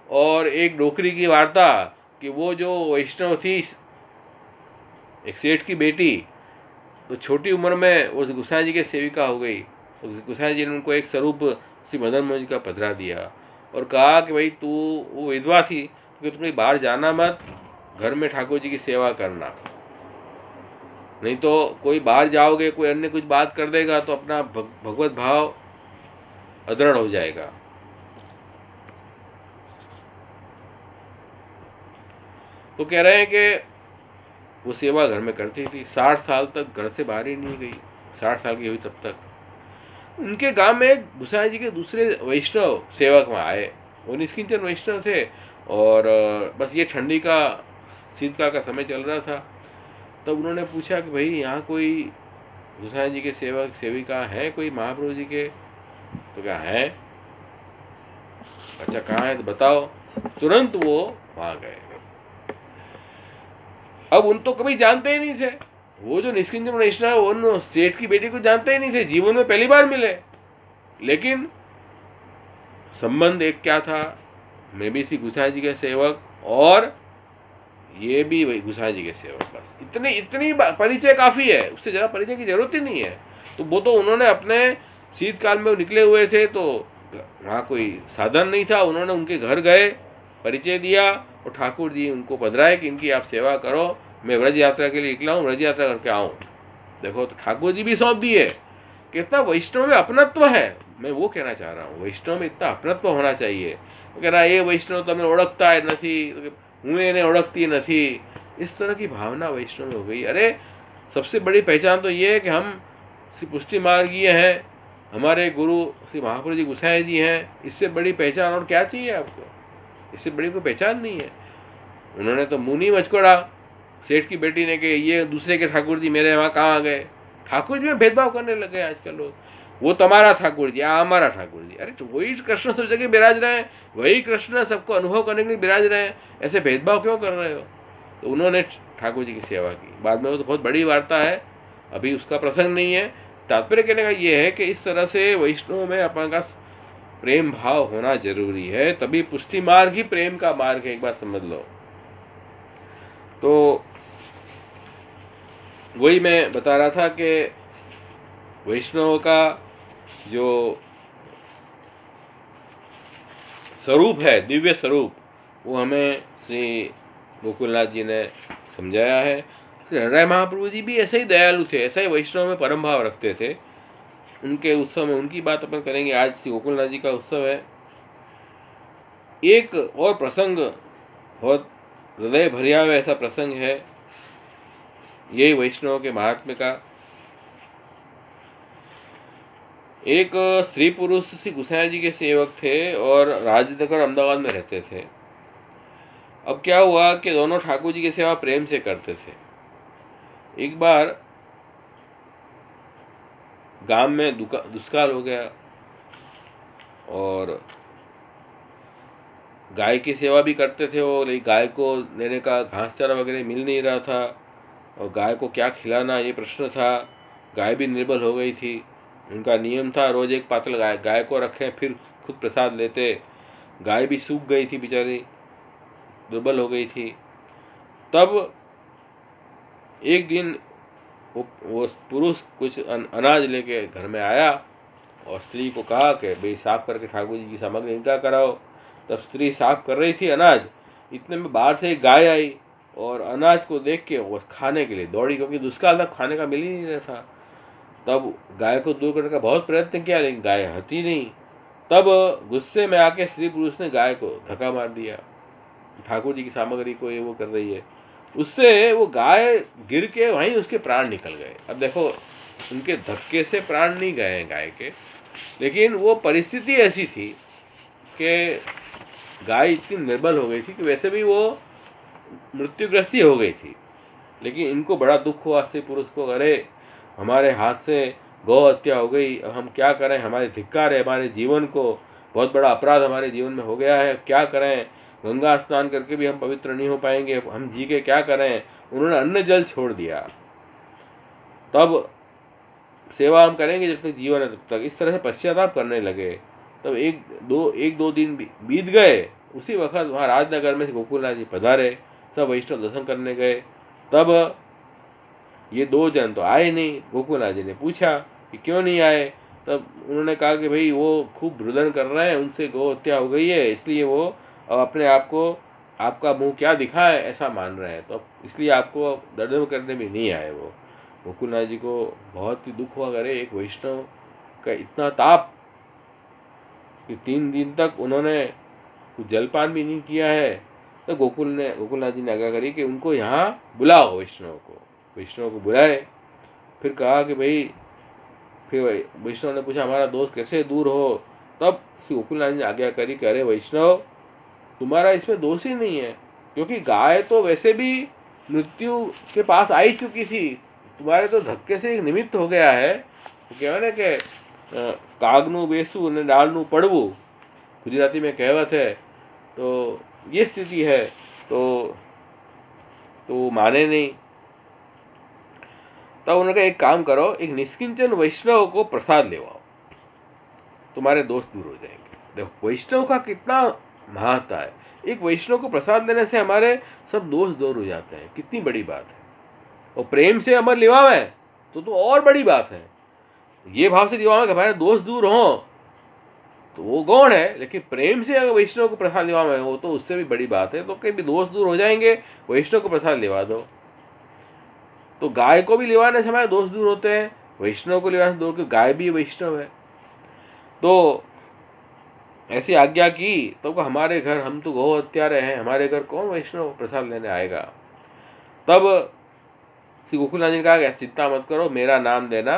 और एक डोकरी की वार्ता, कि वो जो वैष्णव थी एक सेठ की बेटी, तो छोटी उम्र में वो गोसाई जी के सेविका हो गई। तो गोसाई जी ने उनको एक स्वरूप श्री मदन मोहन जी का पधरा दिया और कहा कि भाई तू, वो विधवा थी, क्योंकि तुम्हें बाहर जाना मत, घर में ठाकुर जी की सेवा करना, नहीं तो कोई बाहर जाओगे, कोई अन्य कुछ बात कर देगा तो अपना भगवत भाव अदृढ़ हो जाएगा। तो कह रहे हैं कि वो सेवा घर में करती थी, 60 साल तक घर से बाहर ही नहीं गई, 60 साल की हुई तब तक। उनके गांव में गोसाई जी के दूसरे वैष्णव सेवक वहाँ आए, वो निष्किंचन वैष्णव थे, और बस ये ठंडी का शीतकाल का समय चल रहा था। तब उन्होंने पूछा कि भाई यहाँ कोई गोसाई जी के सेवक सेविका है कोई महाप्रभु जी के? तो क्या है? अच्छा कहाँ है तो बताओ। तुरंत वो वहाँ गए। अब उन तो कभी जानते ही नहीं थे, वो जो निष्किंचन वैष्णव उन सेठ की बेटी को जानते ही नहीं थे, जीवन में पहली बार मिले। लेकिन संबंध एक क्या था, मैं भी सी गोसाई जी के सेवक और ये भी वही गोसाई जी के सेवक, बस इतनी परिचय काफी है, उससे ज्यादा परिचय की जरूरत ही नहीं है। तो वो तो उन्होंने अपने शीतकाल में निकले हुए थे, तो वहाँ कोई साधन नहीं था, उन्होंने उनके घर गए, परिचय दिया और ठाकुर जी उनको पधराए कि इनकी आप सेवा करो, मैं व्रज यात्रा के लिए निकला हूँ, व्रज यात्रा करके आऊँ। देखो तो ठाकुर जी भी सौंप दिए। कितना वैष्णव में अपनत्व है, मैं वो कहना चाह रहा हूँ, वैष्णव में इतना अपनत्व होना चाहिए। वो कह रहा है ये वैष्णव तमने ओळखता है नहीं, हूँ એને ओळखती नहीं, इस तरह की भावना वैष्णव में हो गई। अरे सबसे बड़ी पहचान तो ये है कि हम श्री पुष्टि मार्गीय हैं, हमारे गुरु श्री महाप्रभु जी गोसाई जी हैं, इससे बड़ी पहचान और क्या चाहिए आपको? इससे बड़ी कोई पहचान नहीं है। उन्होंने तो मुंह नहीं मचकोड़ा सेठ की बेटी ने कि ये दूसरे के ठाकुर जी मेरे वहाँ कहाँ आ गए। ठाकुर जी में भेदभाव करने लगे आजकल लोग, वो तुम्हारा ठाकुर जी, हमारा ठाकुर जी। अरे तो वही कृष्ण सब जगह विराज रहे हैं, वही कृष्ण सबको अनुभव करने के लिए विराज रहे हैं, ऐसे भेदभाव क्यों कर रहे हो? तो उन्होंने ठाकुर जी की सेवा की। बाद में वो तो बहुत बड़ी वार्ता है, अभी उसका प्रसंग नहीं है। तात्पर्य कहने का ये है कि इस तरह से वैष्णव में अपन का प्रेम भाव होना जरूरी है, तभी पुष्टि मार्ग ही प्रेम का मार्ग है, एक बात समझ लो। तो वही मैं बता रहा था कि वैष्णव का जो स्वरूप है, दिव्य स्वरूप, वो हमें श्री गोकुलनाथ जी ने समझाया है। हृदय महाप्रभु जी भी ऐसे ही दयालु थे, ऐसा ही वैष्णव में परम भाव रखते थे। उनके उत्सव में उनकी बात अपन करेंगे। आज श्री गोकुलनाथ जी का उत्सव है। एक और प्रसंग बहुत हृदय भरिया हुआ ऐसा प्रसंग है, यही वैष्णव के महात्म्य का। एक स्त्री पुरुष श्री गोसाई जी के सेवक थे और राजनगर अहमदाबाद में रहते थे। अब क्या हुआ कि दोनों ठाकुर जी की सेवा प्रेम से करते थे। एक बार गांव में दुष्काल हो गया और गाय की सेवा भी करते थे, और गाय को लेने का घास चारा वगैरह मिल नहीं रहा था, और गाय को क्या खिलाना ये प्रश्न था। गाय भी निर्बल हो गई थी। उनका नियम था रोज एक पातल गाय को रखें, फिर खुद प्रसाद लेते। गाय भी सूख गई थी बेचारी, दुर्बल हो गई थी। तब एक दिन वो पुरुष कुछ अनाज लेके घर में आया और स्त्री को कहा कि भाई साफ करके ठाकुर जी की सामग्री इनका कराओ। तब स्त्री साफ कर रही थी अनाज, इतने में बाहर से एक गाय आई और अनाज को देख के वो खाने के लिए दौड़ी, क्योंकि दुष्काल तक खाने का मिल ही नहीं रहा था। तब गाय को दूर करने का बहुत प्रयत्न किया, लेकिन गाय हटी नहीं। तब गुस्से में आके स्त्री पुरुष ने गाय को धक्का मार दिया, ठाकुर जी की सामग्री को ये वो कर रही है। उससे वो गाय गिर के वहीं उसके प्राण निकल गए। अब देखो उनके धक्के से प्राण नहीं गए हैं गाय के, लेकिन वो परिस्थिति ऐसी थी कि गाय इतनी निर्बल हो गई थी कि वैसे भी वो मृत्युग्रस्त ही हो गई थी। लेकिन इनको बड़ा दुख हुआ स्त्री पुरुष को, अरे हमारे हाथ से गौ हत्या हो गई, अब हम क्या करें, हमारे धिक्कार है, हमारे जीवन को बहुत बड़ा अपराध हमारे जीवन में हो गया है, क्या करें, गंगा स्नान करके भी हम पवित्र नहीं हो पाएंगे, हम जी के क्या करें। उन्होंने अन्न जल छोड़ दिया। तब सेवा हम करेंगे जब तक जीवन है तब तक, इस तरह से पश्चाताप करने लगे। तब एक दो दिन बीत गए। उसी वक्त वहाँ राजनगर में गोकुलनाथ जी पधारे, सब वैष्णव दर्शन करने गए। तब ये दो जन तो आए नहीं। गोकुलनाथ जी ने पूछा कि क्यों नहीं आए? तब उन्होंने कहा कि भाई वो खूब रुदन कर रहे हैं, उनसे गौ हत्या हो गई है, इसलिए वो अपने आप को आपका मुंह क्या दिखाए ऐसा मान रहे हैं, तो इसलिए आपको दंडन करने में नहीं आए। वो गोकुलनाथ जी को बहुत ही दुख हुआ, करे एक वैष्णव का इतना ताप कि 3 दिन तक उन्होंने कुछ जलपान भी नहीं किया है। तो गोकुलनाथ जी ने आज्ञा करी कि उनको यहाँ बुलाओ, वैष्णव को बुलाए। फिर कहा कि भाई, फिर वैष्णव ने पूछा हमारा दोस्त कैसे दूर हो। तब श्री गोकुलनाथ जी ने आज्ञा करी कि अरे वैष्णव, तुम्हारा इसमें दोष ही नहीं है, क्योंकि गाय तो वैसे भी मृत्यु के पास आई चुकी थी, तुम्हारे तो धक्के से एक निमित्त हो गया है। तो कहवा ने कि कागनु बेसु ने डालनु पड़वू, गुजराती में कहावत है। तो ये स्थिति है। तो माने नहीं। तब उन्होंने कहा एक काम करो, एक निष्किंचन वैष्णव को प्रसाद ले आओ, तुम्हारे दोस्त दूर हो जाएंगे। देखो वैष्णव का कितना महत्व है। एक वैष्णव को प्रसाद देने से हमारे सब दोस्त दूर हो जाते हैं, कितनी बड़ी बात है। और प्रेम से अमर लिवाव है तो और बड़ी बात है। ये भाव से लिवाव कि हमारे दोस्त दूर हों तो वो गौण है, लेकिन प्रेम से अगर वैष्णव को प्रसाद लिवाव हो तो उससे भी बड़ी बात है। तो कहीं भी दोस्त दूर हो जाएंगे, वैष्णव को प्रसाद लिवा दो। तो गाय को भी लिवाने से हमारे दोस्त दूर होते हैं, वैष्णव को लिवाने से दूर, क्योंकि गाय भी वैष्णव है। तो ऐसी आज्ञा की तो हमारे घर, हम तो गौ हत्यारे हैं, हमारे घर कौन वैष्णव प्रसाद लेने आएगा। तब श्री गोकुलनाथ जी ने कहा चिंता मत करो, मेरा नाम देना,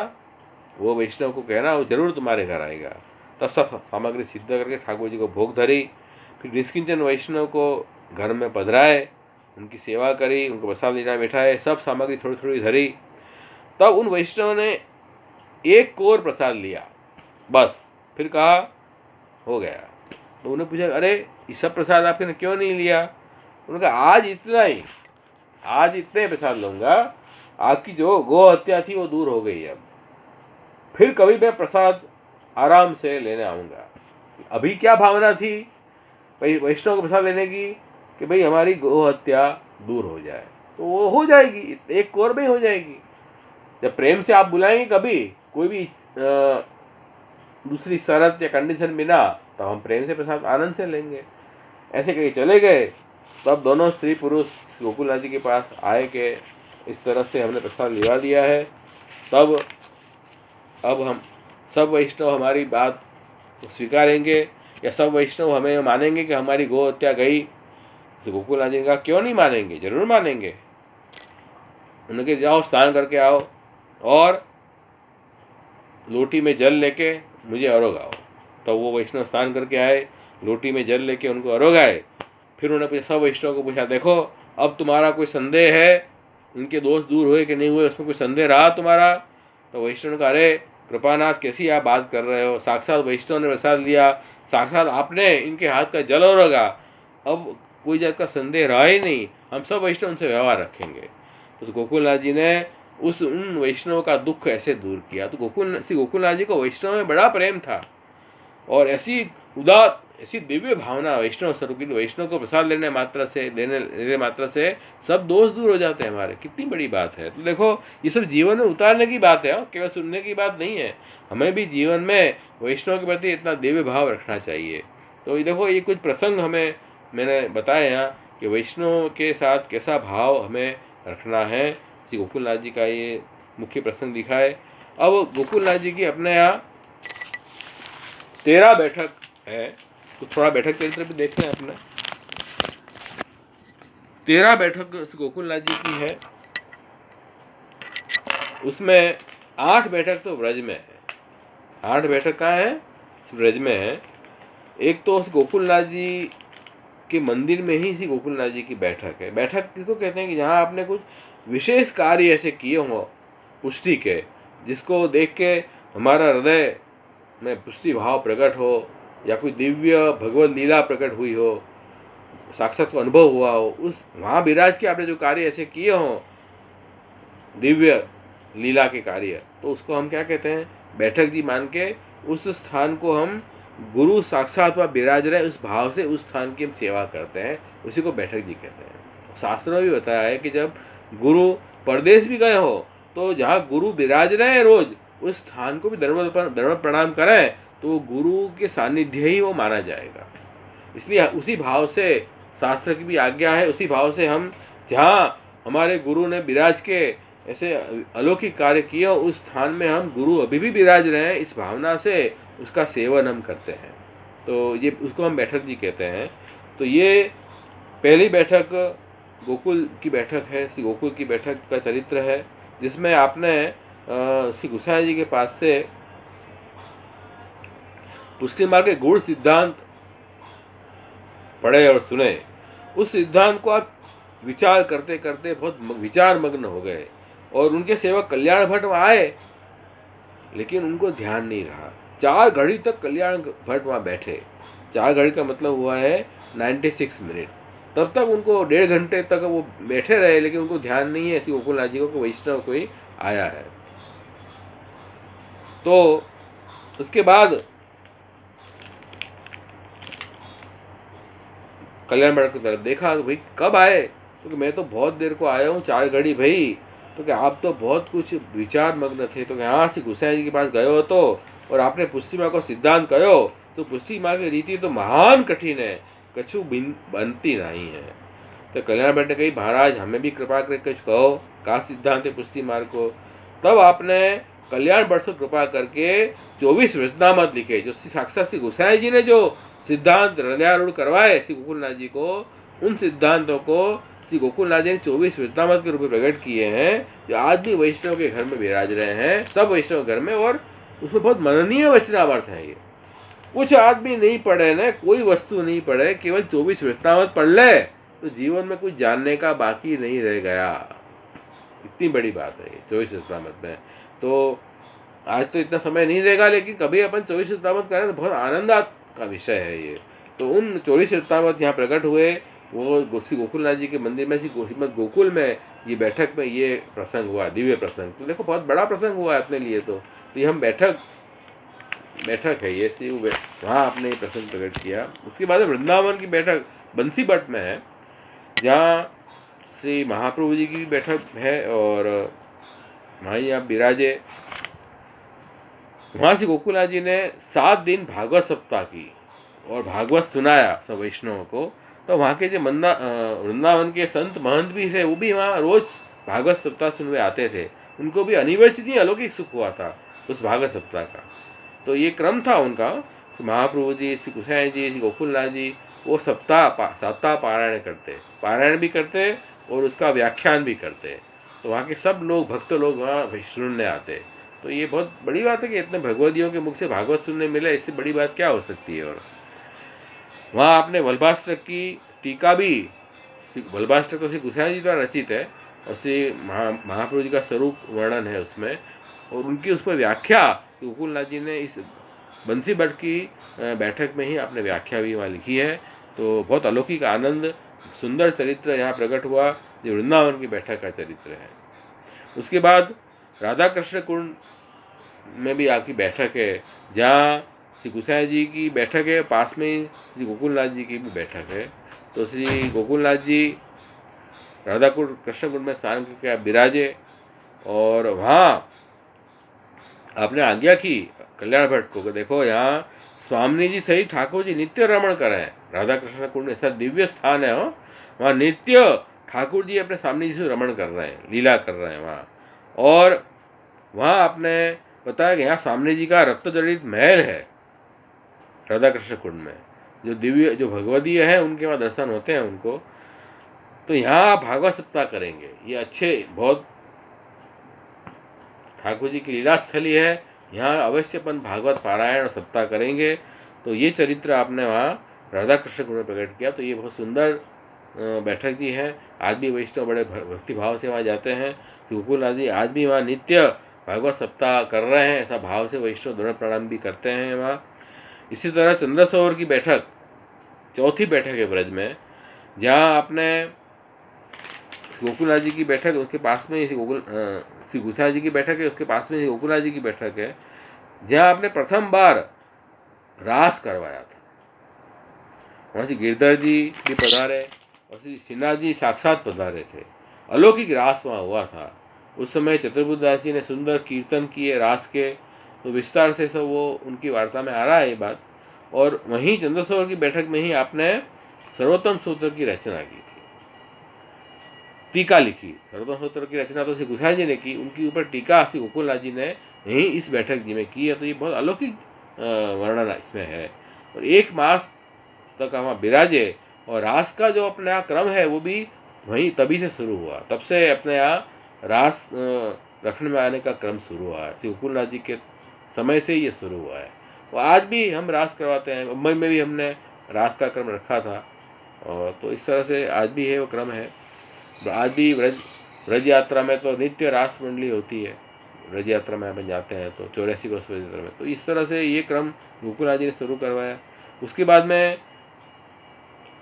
वो वैष्णव को कहना, वो जरूर तुम्हारे घर आएगा। तब सब सामग्री सिद्ध करके ठाकुर जी को भोग धरी। फिर निष्किंचन वैष्णव को घर में पधराए, उनकी सेवा करी, उनको प्रसाद लेना बैठाए, सब सामग्री थोड़ी थोड़ी धरी। तब उन वैष्णव ने एक कोर प्रसाद लिया बस। फिर कहा हो गया। तो उन्हें पूछा अरे ये सब प्रसाद आपने क्यों नहीं लिया। उन्होंने कहा आज इतना ही, आज इतने प्रसाद लूंगा, आपकी जो गो हत्या थी वो दूर हो गई। अब फिर कभी मैं प्रसाद आराम से लेने आऊँगा। अभी क्या भावना थी भाई वैष्णव को प्रसाद लेने की कि भाई हमारी गो हत्या दूर हो जाए, तो वो हो जाएगी, एक कोर में हो जाएगी। जब प्रेम से आप बुलाएंगे कभी कोई भी दूसरी शर्त या कंडीशन बिना, तब हम प्रेम से प्रसाद आनंद से लेंगे। ऐसे कहीं चले गए। तब दोनों स्त्री पुरुष गोकुलनाथ जी के पास आए कि इस तरह से हमने प्रसाद लिवा दिया है। तब अब हम सब वैष्णव हमारी बात स्वीकारेंगे, या सब वैष्णव हमें मानेंगे कि हमारी गो हत्या गई। तो गोकुलनाथ जी ने कहा क्यों नहीं मानेंगे, जरूर मानेंगे। उनके जाओ स्नान करके आओ और लोटी में जल लेके मुझे अरोगाओ। तो वो वैष्णव स्नान करके आए, लोटी में जल लेके उनको अरोगाए। फिर उन्होंने पूछा, सब वैष्णव को पूछा देखो अब तुम्हारा कोई संदेह है, इनके दोस्त दूर हुए कि नहीं हुए, उसमें कोई संदेह रहा तुम्हारा। तो वैष्णव ने कहा अरे कृपानाथ कैसी आप बात कर रहे हो, साक्षात वैष्णव ने प्रसाद लिया, साक्षात आपने इनके हाथ का जल अरोगा, अब कोई जात का संदेह रहा ही नहीं, हम सब वैष्णव उनसे व्यवहार रखेंगे। तो गोकुलनाथ जी ने उन वैष्णव का दुख ऐसे दूर किया। तो गोकुलनाथ जी को वैष्णव में बड़ा प्रेम था, और ऐसी दिव्य भावना वैष्णव स्वरूप की, वैष्णव को प्रसाद लेने मात्र से सब दोष दूर हो जाते हैं हमारे। कितनी बड़ी बात है। तो देखो ये सब जीवन में उतारने की बात है, केवल सुनने की बात नहीं है। हमें भी जीवन में वैष्णव के प्रति इतना दिव्य भाव रखना चाहिए। तो ये देखो ये कुछ प्रसंग मैंने बताया यहाँ कि वैष्णव के साथ कैसा भाव हमें रखना है। श्री गोकुलनाथ जी का ये मुख्य प्रसंग दिखा है। अब गोकुलनाथ जी की अपने यहाँ 13 बैठक है, तो थोड़ा बैठक चरित्र भी देखते हैं अपने। 13 बैठक गोकुलनाथ जी की है, उसमें 8 बैठक तो ब्रज में है। 8 बैठक कहाँ है, ब्रज में है। एक तो गोकुलनाथ जी के मंदिर में ही श्री गोकुलनाथ जी की बैठक है। बैठक किसको कहते हैं कि जहाँ आपने कुछ विशेष कार्य ऐसे किए हों पुष्टि के, जिसको देख के हमारा हृदय में पुष्टि भाव प्रकट हो, या कोई दिव्य भगवत लीला प्रकट हुई हो, साक्षात को अनुभव हुआ हो, उस वहाँ विराज के आपने जो कार्य ऐसे किए हों दिव्य लीला के कार्य, तो उसको हम क्या कहते हैं, बैठक जी मान के उस स्थान को हम गुरु साक्षात वह विराज रहे उस भाव से उस स्थान की हम सेवा करते हैं, उसी को बैठक जी कहते हैं। शास्त्र में भी बताया है कि जब गुरु परदेश भी गए हो तो जहाँ गुरु विराज रहे हैं रोज, उस स्थान को भी दंडवत प्रणाम करें तो गुरु के सानिध्य ही वो माना जाएगा। इसलिए उसी भाव से शास्त्र की भी आज्ञा है, उसी भाव से हम जहाँ हमारे गुरु ने विराज के ऐसे अलौकिक कार्य किए उस स्थान में हम गुरु अभी भी विराज रहे हैं, इस भावना से उसका सेवन हम करते हैं। तो ये उसको हम बैठक जी कहते हैं। तो ये पहली बैठक गोकुल की बैठक है, श्री गोकुल की बैठक का चरित्र है, जिसमें आपने श्री गोसाई जी के पास से पुष्टि मार्ग के गुण सिद्धांत पढ़े और सुने। उस सिद्धांत को आप विचार करते करते बहुत विचार मग्न हो गए और उनके सेवक कल्याण भट्ट वहाँ आए, लेकिन उनको ध्यान नहीं रहा। 4 घड़ी तक कल्याण भट्ट वहाँ बैठे। 4 घड़ी का मतलब हुआ है 96 मिनट। तब तक उनको 1.5 घंटे तक वो बैठे रहे, लेकिन उनको ध्यान नहीं है ऐसी गोकुलनाथ जी को वैष्णव कोई आया है। तो उसके बाद कल्याण भट्ट की तरफ देखा तो भाई कब आए, तो कि मैं तो बहुत देर को आया हूँ, 4 घड़ी भाई। तो क्या आप तो बहुत कुछ विचार मग्न थे, तो यहाँ से गोसाई जी के पास गए हो तो और आपने पुष्टि माँ को सिद्धांत कहो, तो पुष्टि माँ की रीति तो महान कठिन है, कछु बनती नहीं है। तो कल्याण भट्ट ने कही महाराज हमें भी कृपा करके कुछ कहो, का सिद्धांत है पुष्टि मार्ग को। तब आपने कल्याण भट्ट से कृपा करके 24 वचनामृत लिखे, जो साक्षात श्री गोसाई जी ने जो सिद्धांत हृदयारूढ़ करवाए श्री गोकुलनाथ जी को, उन सिद्धांतों को श्री गोकुलनाथ जी ने 24 वचनामृत के रूप में प्रकट किए हैं, जो आज भी वैष्णव के घर में विराज रहे हैं, सब वैष्णव घर में। और उसमें बहुत मननीय वचनामृत है। ये कुछ आदमी नहीं पढ़े ना, कोई वस्तु नहीं पढ़े, केवल 24 वचनामृत पढ़ ले तो जीवन में कुछ जानने का बाकी नहीं रह गया। इतनी बड़ी बात है ये 24 वचनामृत में। तो आज तो इतना समय नहीं रहेगा, लेकिन कभी अपन 24 वचनामृत करें तो बहुत आनंद का विषय है ये। तो उन 24 वचनामृत यहाँ प्रकट हुए, वो श्री गोकुलनाथ जी के मंदिर में, श्रीमद गोकुल में ये बैठक में ये प्रसंग हुआ, दिव्य प्रसंग। तो देखो बहुत बड़ा प्रसंग हुआ है अपने लिए। तो ये हम बैठक है ये, वहाँ आपने ये प्रसंग प्रकट किया। उसके बाद वृंदावन की बैठक बंसी भट्ट में है, जहाँ श्री महाप्रभु जी की बैठक है और वहीं आप विराजे। वहाँ से गोकुलनाथ जी ने 7 दिन भागवत सप्ताह की और भागवत सुनाया सब वैष्णवों को। तो वहाँ के जो वृंदावन के संत महंत भी थे, वो भी वहाँ रोज भागवत सप्ताह सुनने आते थे। उनको भी अनिवर्चनीय अलौकिक सुख हुआ था उस भागवत सप्ताह का। तो ये क्रम था उनका। महाप्रभु जी, श्री गोसाई जी, श्री गोकुलनाथ जी वो सप्ताह पारायण भी करते और उसका व्याख्यान भी करते। तो वहाँ के सब लोग, भक्त लोग वहाँ सुनने आते। तो ये बहुत बड़ी बात है कि इतने भगवदियों के मुख से भागवत सुनने मिले, इससे बड़ी बात क्या हो सकती है। और वहाँ आपने वल्लभाष्टक की टीका भी, वल्लभाष्टक तो श्री गोसाई जी द्वारा रचित है और श्री महाप्रभु जी का स्वरूप वर्णन है उसमें, और उनकी उस पर व्याख्या गोकुलनाथ जी ने इस बंसी भट्ट की बैठक में ही आपने व्याख्या भी वहाँ लिखी है। तो बहुत अलौकिक आनंद, सुंदर चरित्र यहाँ प्रकट हुआ, जो वृंदावन की बैठक का चरित्र है। उसके बाद राधा कृष्ण कुंड में भी आपकी बैठक है, जहाँ श्री गोसाई जी की बैठक है, पास में ही श्री गोकुलनाथ जी की भी बैठक है। तो श्री गोकुलनाथ जी राधा कुंड कृष्ण कुंड में स्नान करके आप विराजे और वहाँ आपने आज्ञा की कल्याण भट्ट को, देखो यहाँ स्वामी जी सही ठाकुर जी नित्य रमण कर रहे हैं। राधा कृष्ण कुंड ऐसा दिव्य स्थान है, वहाँ नित्य ठाकुर जी अपने स्वामी जी से रमण कर रहे हैं, लीला कर रहे हैं वहाँ। और वहाँ आपने बताया कि यहाँ स्वामी जी का रक्त जड़ित महल है राधा कृष्ण कुंड में, जो दिव्य, जो भगवदीय है, उनके वहाँ दर्शन होते हैं उनको। तो यहाँ आप भागवत सप्ताह करेंगे, ये अच्छे बहुत ठाकुर जी की लीला स्थली है, यहाँ अवश्य अपन भागवत पारायण और सप्ताह करेंगे। तो ये चरित्र आपने वहाँ राधा कृष्ण कुंड में प्रकट किया। तो ये बहुत सुंदर बैठक जी है। आज भी वैष्णव बड़े भक्ति भाव से वहाँ जाते हैं। गोकुलनाथ जी आज भी वहाँ नित्य भागवत सप्ताह कर रहे हैं, ऐसा भाव से वैष्णव दंड प्रणाम भी करते हैं वहाँ। इसी तरह चंद्रसरोवर की बैठक, चौथी बैठक है ब्रज में, जहाँ आपने गोकुलनाथ जी की बैठक, उसके पास में श्री गोसाई जी की बैठक है, उसके पास में गोकुलनाथ जी की बैठक है, जहाँ आपने प्रथम बार रास करवाया था। वहाँ से गिरधर जी भी पधारे और श्री श्रीनाथ जी साक्षात पधारे थे। अलौकिक रास वहाँ हुआ था। उस समय चतुर्बुद्धदास जी ने सुंदर कीर्तन किए रास के। तो विस्तार से सब वो उनकी वार्ता में आ रहा है ये बात। और वहीं चंद्रसरोवर की बैठक में ही आपने सर्वोत्तम सूत्र की रचना की थी, टीका लिखी। सर्वोत्तम सूत्र की रचना तो श्री गोसाई जी ने की, उनके ऊपर टीका श्री गोकुलनाथ जी ने यहीं इस बैठक जी में की है। तो ये बहुत अलौकिक वर्णन इसमें है। और 1 मास तक वहाँ बिराजे और रास का जो अपने यहाँ क्रम है वो भी वहीं तभी से शुरू हुआ। तब से अपने यहाँ रास रखने में आने का क्रम शुरू हुआ है। श्री गोकुलनाथ जी के समय से ही ये शुरू हुआ है। और आज भी हम रास करवाते हैं। मुंबई में भी हमने रास का क्रम रखा था, और तो इस तरह से आज भी है वो क्रम है। आज भी ब्रज यात्रा में तो नित्य रास मंडली होती है। ब्रज यात्रा में अपन जाते हैं तो 84 वर्ष ब्रज यात्रा में, तो इस तरह से ये क्रम गोकुलनाथ जी ने शुरू करवाया। उसके बाद में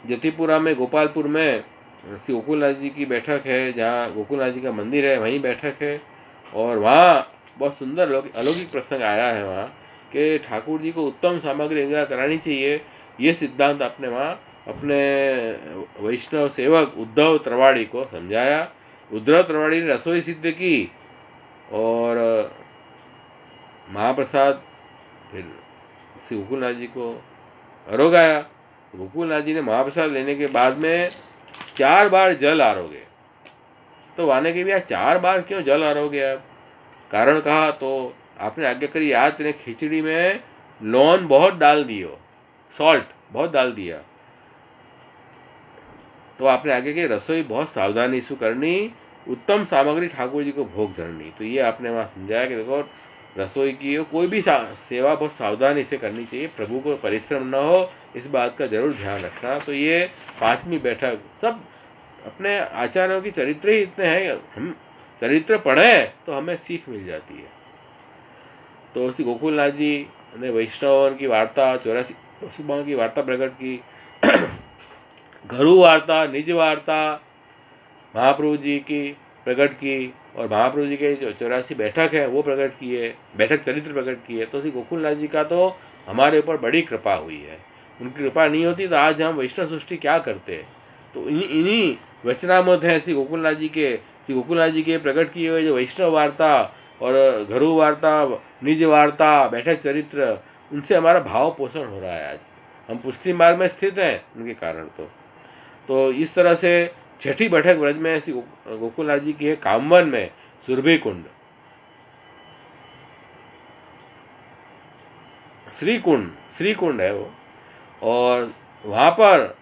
जतिपुरा में, गोपालपुर में श्री गोकुलनाथ जी की बैठक है, जहाँ गोकुलनाथ जी का मंदिर है, वहीं बैठक है। और वहाँ बहुत सुंदर अलौकिक प्रसंग आया है वहाँ कि ठाकुर जी को उत्तम सामग्री इंतजार करानी चाहिए। ये सिद्धांत आपने वहाँ अपने वैष्णव सेवक उद्धव त्रिवाड़ी को समझाया। उद्धव त्रिवाड़ी ने रसोई सिद्ध की और महाप्रसाद फिर श्री गोकुलनाथ जी को आरोगाया। गोकुलनाथ जी ने महाप्रसाद लेने के बाद में 4 बार जल आरोगे। तो आने के भी 4 बार क्यों जल आरोगे आप? कारण कहा तो आपने आज्ञा करी, आज तेने खिचड़ी में लौन बहुत डाल दियो, सॉल्ट बहुत डाल दिया। तो आपने आगे की रसोई बहुत सावधानी से करनी, उत्तम सामग्री ठाकुर जी को भोग धरनी। तो ये आपने वहाँ समझाया कि देखो रसोई की कोई भी सेवा बहुत सावधानी से करनी चाहिए, प्रभु को परिश्रम न हो, इस बात का जरूर ध्यान रखना। तो ये 5वीं बैठक, सब अपने आचार्यों की चरित्र ही इतने हैं, हम चरित्र पढ़ें तो हमें सीख मिल जाती है। तो श्री गोकुलनाथ जी ने वैष्णव की वार्ता, 84 वसुमाओं की वार्ता प्रकट की, घरू वार्ता, निज वार्ता महाप्रभु जी की प्रकट की, और महाप्रभु जी के जो 84 बैठक है वो प्रकट किए, बैठक चरित्र प्रकट किए। तो श्री गोकुलनाथ जी का तो हमारे ऊपर बड़ी कृपा हुई है। उनकी कृपा नहीं होती तो आज हम वैष्णव सृष्टि क्या करते। तो इन्हीं वचनामृत हैं श्री गोकुलनाथ जी के, श्री गोकुलनाथ जी के प्रकट किए हुए जो वैष्णव वार्ता और घरू वार्ता, निज वार्ता, बैठक चरित्र, उनसे हमारा भाव पोषण हो रहा है। आज हम पुष्टि मार्ग में स्थित हैं उनके कारण। तो इस तरह से 6ठी बैठक ब्रज में ऐसी गोकुलनाथ जी की है, कामवन में सुरभि कुंड, श्री कुंड है वो, और वहाँ पर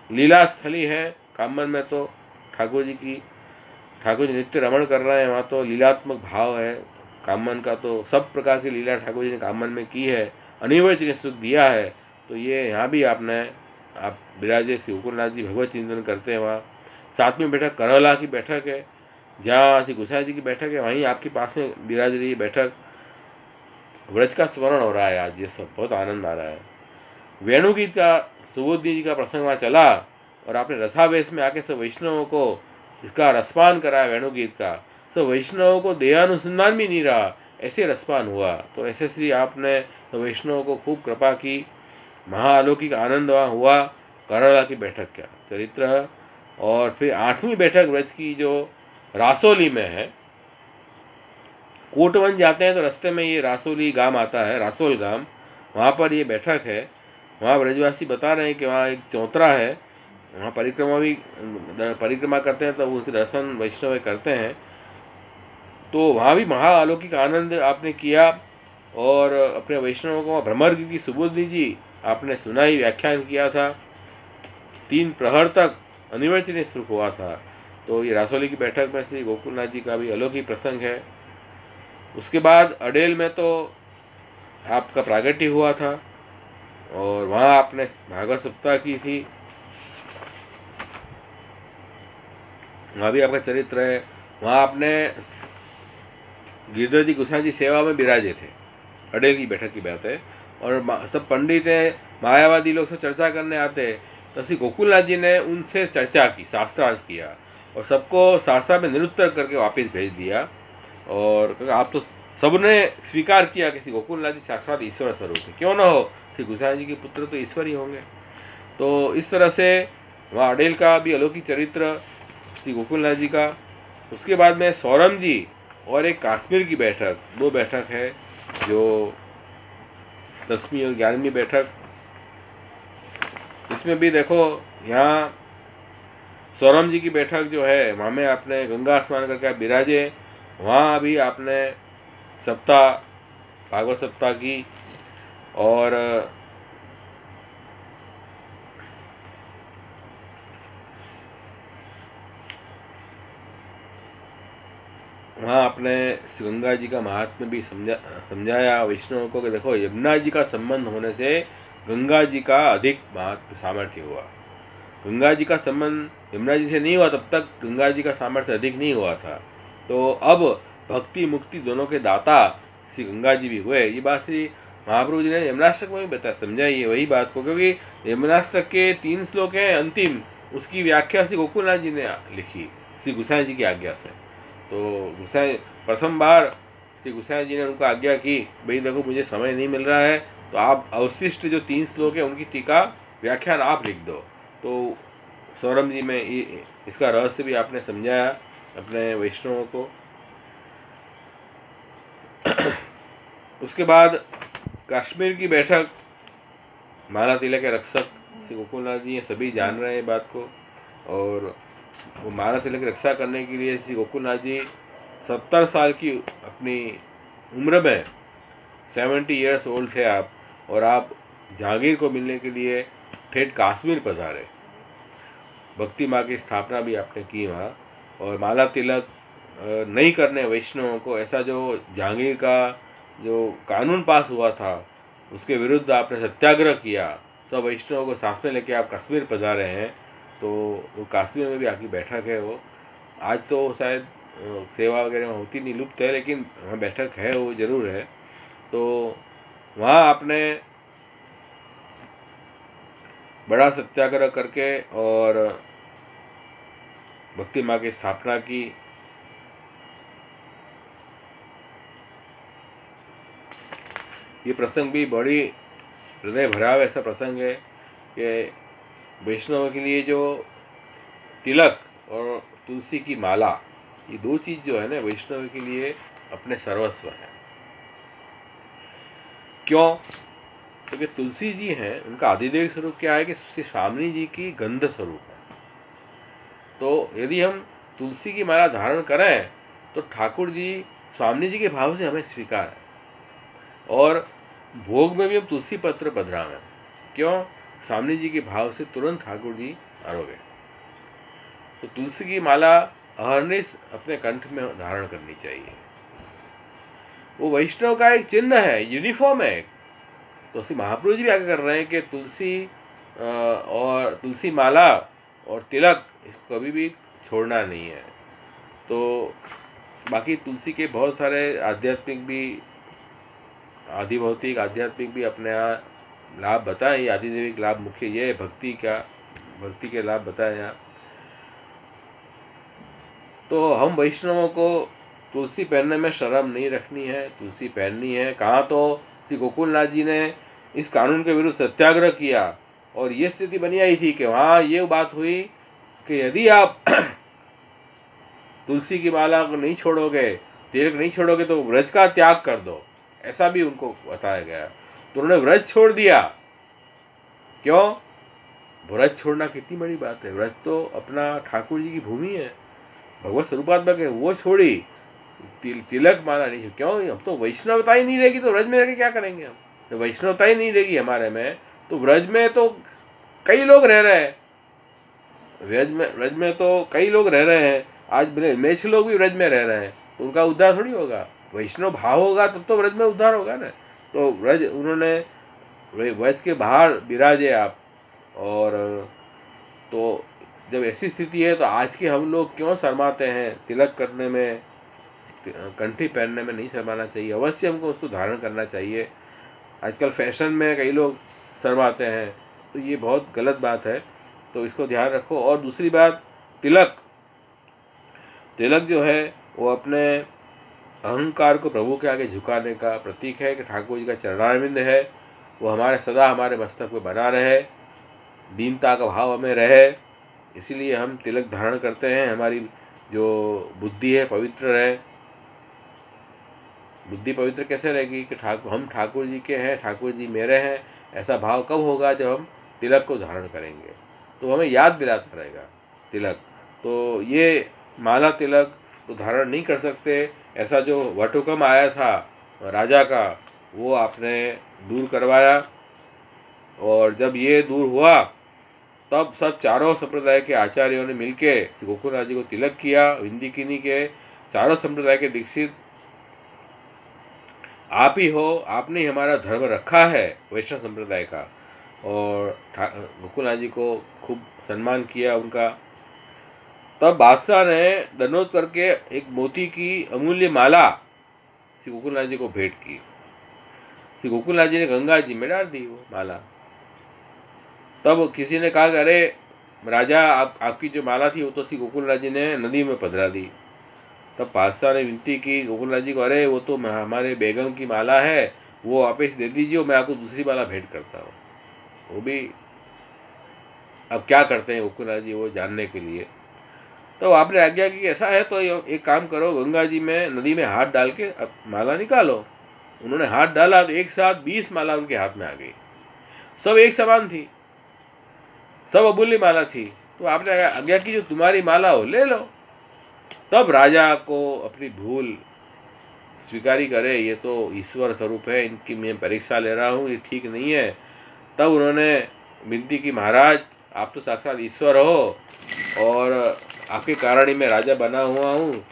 लीला स्थली है कामवन में। तो ठाकुर जी नित्य रमण कर रहे हैं वहाँ, तो लीलात्मक भाव है कामवन का। तो सब प्रकार की लीला ठाकुर जी ने कामवन में की है, अनिवार्य सुख दिया है। तो ये यहाँ भी आप विराजे श्री गोकुलनाथ जी भगवत चिंतन करते हैं वहाँ। 7वीं बैठक करौला की बैठक है, जहाँ श्री गोसाई जी की बैठक है, वहीं आपके पास में विराज रही बैठक। व्रज का स्मरण हो रहा है आज, ये सब बहुत आनंद आ रहा है। वेणु गीत का सुबोधनी जी का प्रसंग वहाँ चला, और आपने रसावेश में आके सब वैष्णवों को इसका रसपान कराया वेणु गीत का। सब वैष्णवों को देहानुसंधान भी नहीं रहा, ऐसे रसपान हुआ। तो ऐसे श्री आपने सब वैष्णवों को खूब कृपा की, महाअलौकिक आनंद वहाँ हुआ। करौला की बैठक का चरित्र है। और फिर 8वीं बैठक व्रज की जो रासोली में है, कोटवन जाते हैं तो रास्ते में ये रासोली गांव आता है, रासोल गांव, वहाँ पर ये बैठक है। वहाँ ब्रजवासी बता रहे हैं कि वहाँ एक चौतरा है, वहाँ परिक्रमा करते हैं तो उसके दर्शन वैष्णव करते हैं। तो वहाँ भी महाअलौकिक आनंद आपने किया, और अपने वैष्णवों को भ्रमर की सुबोधनी जी आपने सुनाई, व्याख्यान किया था। 3 प्रहर तक अनिवार्य सुख हुआ था। तो ये रासोली की बैठक में श्री गोकुलनाथ जी का भी अलौकिक प्रसंग है। उसके बाद अडेल में तो आपका प्रागट्य हुआ था, और वहाँ आपने भागवत सप्ताह की थी, वहाँ भी आपका चरित्र है। वहाँ आपने गिरधर जी गोसाई जी सेवा में विराजे थे। अडेल की बैठक की बात है। और सब पंडित हैं, मायावादी लोग सब चर्चा करने आते, तो श्री गोकुलनाथ जी ने उनसे चर्चा की, शास्त्रार्थ किया, और सबको शास्त्र में निरुत्तर करके वापस भेज दिया। और आप तो सबने स्वीकार किया कि श्री गोकुलनाथ जी साक्षात ईश्वर स्वरूप है, क्यों ना हो, श्री गोसाई जी के पुत्र तो ईश्वर ही होंगे। तो इस तरह से वहाँ अडेल का भी अलौकिक चरित्र श्री गोकुलनाथ जी का। उसके बाद में सौरम जी और एक काश्मीर की बैठक, 2 बैठक है, जो 10वीं और 11वीं बैठक। इसमें इसमें भी देखो, यहाँ सौरम जी की बैठक जो है, वहाँ में आपने गंगा स्नान करके आप विराजे, वहाँ भी आपने सप्ताह, भागवत सप्ताह की, और वहाँ आपने गंगा जी का महात्म्य भी समझाया वैष्णवों को कि देखो, यमुना जी का संबंध होने से गंगा जी का अधिक महात्म सामर्थ्य हुआ। गंगा जी का संबंध यमुना जी से नहीं हुआ, तब तक गंगा जी का सामर्थ्य अधिक नहीं हुआ था। तो अब भक्ति मुक्ति दोनों के दाता श्री गंगा जी भी हुए। ये बात श्री महाप्रभु जी ने यमुनाष्टक में भी बताया, समझाई है वही बात को, क्योंकि यमुनाष्टक के 3 श्लोक हैं अंतिम, उसकी व्याख्या श्री गोकुलनाथ जी ने लिखी श्री गोसाई जी की आज्ञा से। तो गोसाई प्रथम बार श्री गोसाई जी ने उनको आज्ञा की, भाई देखो मुझे समय नहीं मिल रहा है, तो आप अवशिष्ट जो 3 श्लोक है उनकी टीका व्याख्यान आप लिख दो। तो सौरभ जी में इसका रहस्य भी आपने समझाया अपने वैष्णवों को। उसके बाद कश्मीर की बैठक, माला तिलक के रक्षक श्री गोकुलनाथ जी सभी जान रहे हैं बात को, और वो माला तिलक की रक्षा करने के लिए श्री गोकुलनाथ जी 70 साल की अपनी उम्र में, 70 ईयर्स ओल्ड थे आप, और आप जहांगीर को मिलने के लिए ठेठ काश्मीर पधारे। भक्ति माँ की स्थापना भी आपने की वहाँ, और माला तिलक नहीं करने वैष्णवों को, ऐसा जो जहांगीर का जो कानून पास हुआ था उसके विरुद्ध आपने सत्याग्रह किया। सब वैष्णवों को साथ में लेके आप कश्मीर पधारे हैं। तो वो कश्मीर में भी आपकी बैठक है। वो आज तो शायद सेवा वगैरह होती नहीं, लुप्त है, लेकिन वहाँ बैठक है, वो ज़रूर है। तो वहाँ आपने बड़ा सत्याग्रह करके और भक्ति माँ की स्थापना की। ये प्रसंग भी बड़ी हृदय भराव ऐसा प्रसंग है कि वैष्णव के लिए जो तिलक और तुलसी की माला, ये 2 चीज़ जो है ना वैष्णव के लिए अपने सर्वस्व है। क्यों? क्योंकि तुलसी जी हैं, उनका आदिदेव स्वरूप क्या है कि श्री स्वामी जी की गंध स्वरूप है। तो यदि हम तुलसी की माला धारण करें तो ठाकुर जी स्वामी जी के भाव से हमें स्वीकार है, और भोग में भी हम तुलसी पत्र पधरावें। क्यों? स्वामी जी के भाव से तुरंत ठाकुर जी आरोगे। तो तुलसी की माला अहर्निश अपने कंठ में धारण करनी चाहिए। वो वैष्णव का एक चिन्ह है, यूनिफॉर्म है। तो श्री महाप्रभु जी भी आगे कर रहे हैं कि तुलसी और तुलसी माला और तिलक इसको कभी भी छोड़ना नहीं है। तो बाकी तुलसी के बहुत सारे आध्यात्मिक भी, आदि भौतिक आध्यात्मिक भी अपने यहाँ लाभ बताए। ये आदिदेविक लाभ मुख्य ये है, भक्ति के लाभ बताए यहाँ। तो हम वैष्णवों को तुलसी पहनने में शर्म नहीं रखनी है, तुलसी पहननी है। कहाँ तो श्री गोकुलनाथ जी ने इस कानून के विरुद्ध सत्याग्रह किया, और ये स्थिति बनी आई थी कि वहाँ ये बात हुई कि यदि आप तुलसी की माला को नहीं छोड़ोगे, तिलक नहीं छोड़ोगे, तो व्रज का त्याग कर दो, ऐसा भी उनको बताया गया। तो उन्होंने व्रज छोड़ दिया। क्यों? व्रज छोड़ना कितनी बड़ी बात है। व्रज तो अपना ठाकुर जी की भूमि है, भगवत स्वरूपात्मक है, वो छोड़ी। तिलक माला नहीं, क्यों? हम तो वैष्णवता ही नहीं रहेगी तो व्रज में रह के क्या करेंगे हम? तो वैष्णवता ही नहीं रहेगी हमारे में, तो व्रज में तो कई लोग रह रहे हैं। व्रज में तो कई लोग रह रहे हैं। आज मेष लोग भी व्रज में रह रहे हैं, तो उनका उद्धार थोड़ी होगा। वैष्णव भाव होगा तब तो व्रज में उद्धार होगा ना। तो व्रज उन्होंने, व्रज के बाहर विराजे आप। और तो जब ऐसी स्थिति है तो आज के हम लोग क्यों शर्माते हैं? तिलक करने में, कंठी पहनने में नहीं शर्माना चाहिए, अवश्य हमको उसको धारण करना चाहिए। आजकल फैशन में कई लोग शर्माते हैं, तो ये बहुत गलत बात है। तो इसको ध्यान रखो। और दूसरी बात, तिलक जो है वो अपने अहंकार को प्रभु के आगे झुकाने का प्रतीक है कि ठाकुर जी का चरणारविंद है, वो हमारे सदा हमारे मस्तक में बना रहे, दीनता का भाव हमें रहे। इसीलिए हम तिलक धारण करते हैं। हमारी जो बुद्धि है पवित्र रहे। बुद्धि पवित्र कैसे रहेगी कि हम ठाकुर जी के हैं, ठाकुर जी मेरे हैं। ऐसा भाव कब होगा? जब हम तिलक को धारण करेंगे, तो हमें याद दिलाता रहेगा तिलक। तो ये माला तिलक तो धारण नहीं कर सकते, ऐसा जो वटहुकम आया था राजा का वो आपने दूर करवाया। और जब ये दूर हुआ तब सब चारों संप्रदाय के आचार्यों ने मिलके श्री गोकुलनाथ जी को तिलक किया। विनती किनी के चारों संप्रदाय के दीक्षित आप ही हो, आपने ही हमारा धर्म रखा है वैष्णव संप्रदाय का। और गोकुलनाथ जी को खूब सम्मान किया उनका। तब बादशाह ने दंडोत करके एक मोती की अमूल्य माला श्री गोकुलनाथ जी को भेंट की। श्री गोकुलनाथ जी ने गंगा जी में डाल दी वो माला। तब किसी ने कहा कि अरे राजा, आपकी जो माला थी वो तो श्री गोकुलनाथ जी ने नदी में पधरा दी। तब बादशाह ने विनती की गोकुलनाथ जी को, अरे वो तो हमारे बेगम की माला है, वो वापस दे दीजिए, मैं आपको दूसरी माला भेंट करता हूँ। वो भी अब क्या करते हैं गोकुलनाथ जी वो जानने के लिए। तो आपने आज्ञा की ऐसा है तो एक काम करो, गंगा जी में नदी में हाथ डाल के अब माला निकालो। उन्होंने हाथ डाला तो एक साथ 20 माला उनके हाथ में आ गई। सब एक समान थी, सब अमूल्य माला थी। तो आपने आज्ञा की जो तुम्हारी माला हो ले लो। तब राजा को अपनी भूल स्वीकारी करे, ये तो ईश्वर स्वरूप है, इनकी मैं परीक्षा ले रहा हूँ, ये ठीक नहीं है। तब उन्होंने विनती की, महाराज आप तो साक्षात ईश्वर हो और आपके कारण ही मैं राजा बना हुआ हूँ,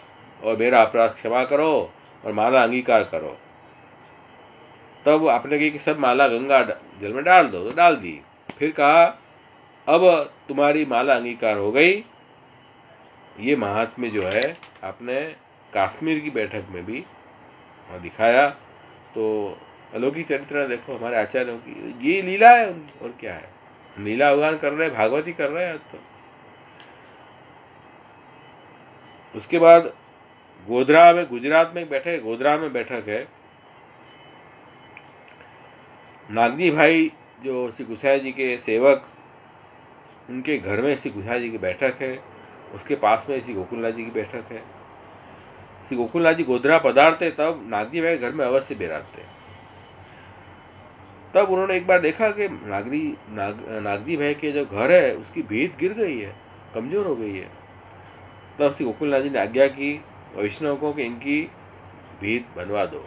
और मेरा अपराध क्षमा करो और माला अंगीकार करो। तब आपने कही कि सब माला गंगा जल में डाल दो, तो डाल दी। फिर कहा अब तुम्हारी माला अंगीकार हो गई। ये महात्म्य जो है आपने कश्मीर की बैठक में भी दिखाया। तो अलौकिक चरित्र देखो हमारे आचार्यों की, ये लीला है और क्या है, लीला अवगान कर रहे हैं, भागवती कर रहे हैं आज तो। उसके बाद गोधरा में, गुजरात में बैठक, गोधरा में बैठक है। नागजी भाई जो श्री गुसाई जी के सेवक, उनके घर में श्री गुसाई जी की बैठक है। उसके पास में श्री गोकुलनाथ जी की बैठक है। श्री गोकुलनाथ जी गोधरा पधारते तब नागजी भाई घर में अवश्य बैराते। तब उन्होंने एक बार देखा कि नागजी भाई के जो घर है उसकी भीत गिर गई है, कमजोर हो गई है। तब श्री गोकुलनाथ जी ने आज्ञा की वैष्णव को कि इनकी भीत बनवा दो।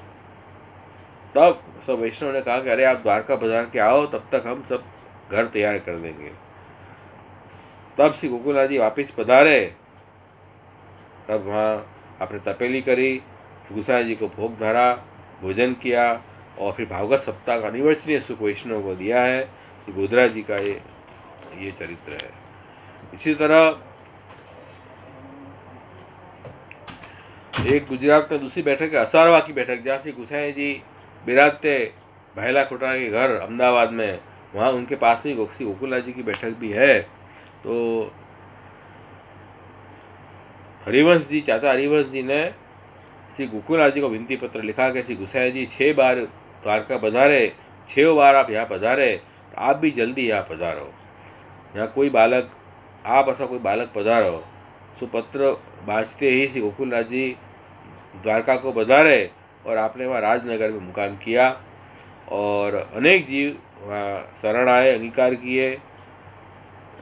तब सब वैष्णव ने कहा कि अरे आप द्वारका बाजार के आओ, तब तक हम सब घर तैयार कर देंगे। तब श्री गोकुलनाथ जी वापिस पधारे। तब वहाँ आपने तपेली करी, गोसाई जी को भोग धरा, भोजन किया, और फिर भागवत सप्ताह का अनिवर्चनीय सुख वैष्णव को दिया है। गोधरा जी का ये चरित्र है। इसी तरह एक गुजरात में दूसरी बैठक है, असारवा की बैठक, जहाँ श्री गोसाई जी बिराजते भायला खोटा के घर अहमदाबाद में, वहाँ उनके पास में श्री गोकुलनाथ जी की बैठक भी है। तो हरिवंश जी, चाचा हरिवंश जी ने श्री गोकुलनाथ जी को विनती पत्र लिखा कि श्री गोसाई जी 6 बार द्वारका पधारे, 6 बार आप यहाँ पधारे, तो आप भी जल्दी यहाँ पधारो। यहाँ कोई बालक, आप अथवा कोई बालक पधारो। सो पत्र बाँचते ही श्री गोकुलनाथ जी द्वारका को पधारे और आपने वहाँ राजनगर में मुकाम किया, और अनेक जीव वहाँ शरण आए, अंगीकार किए,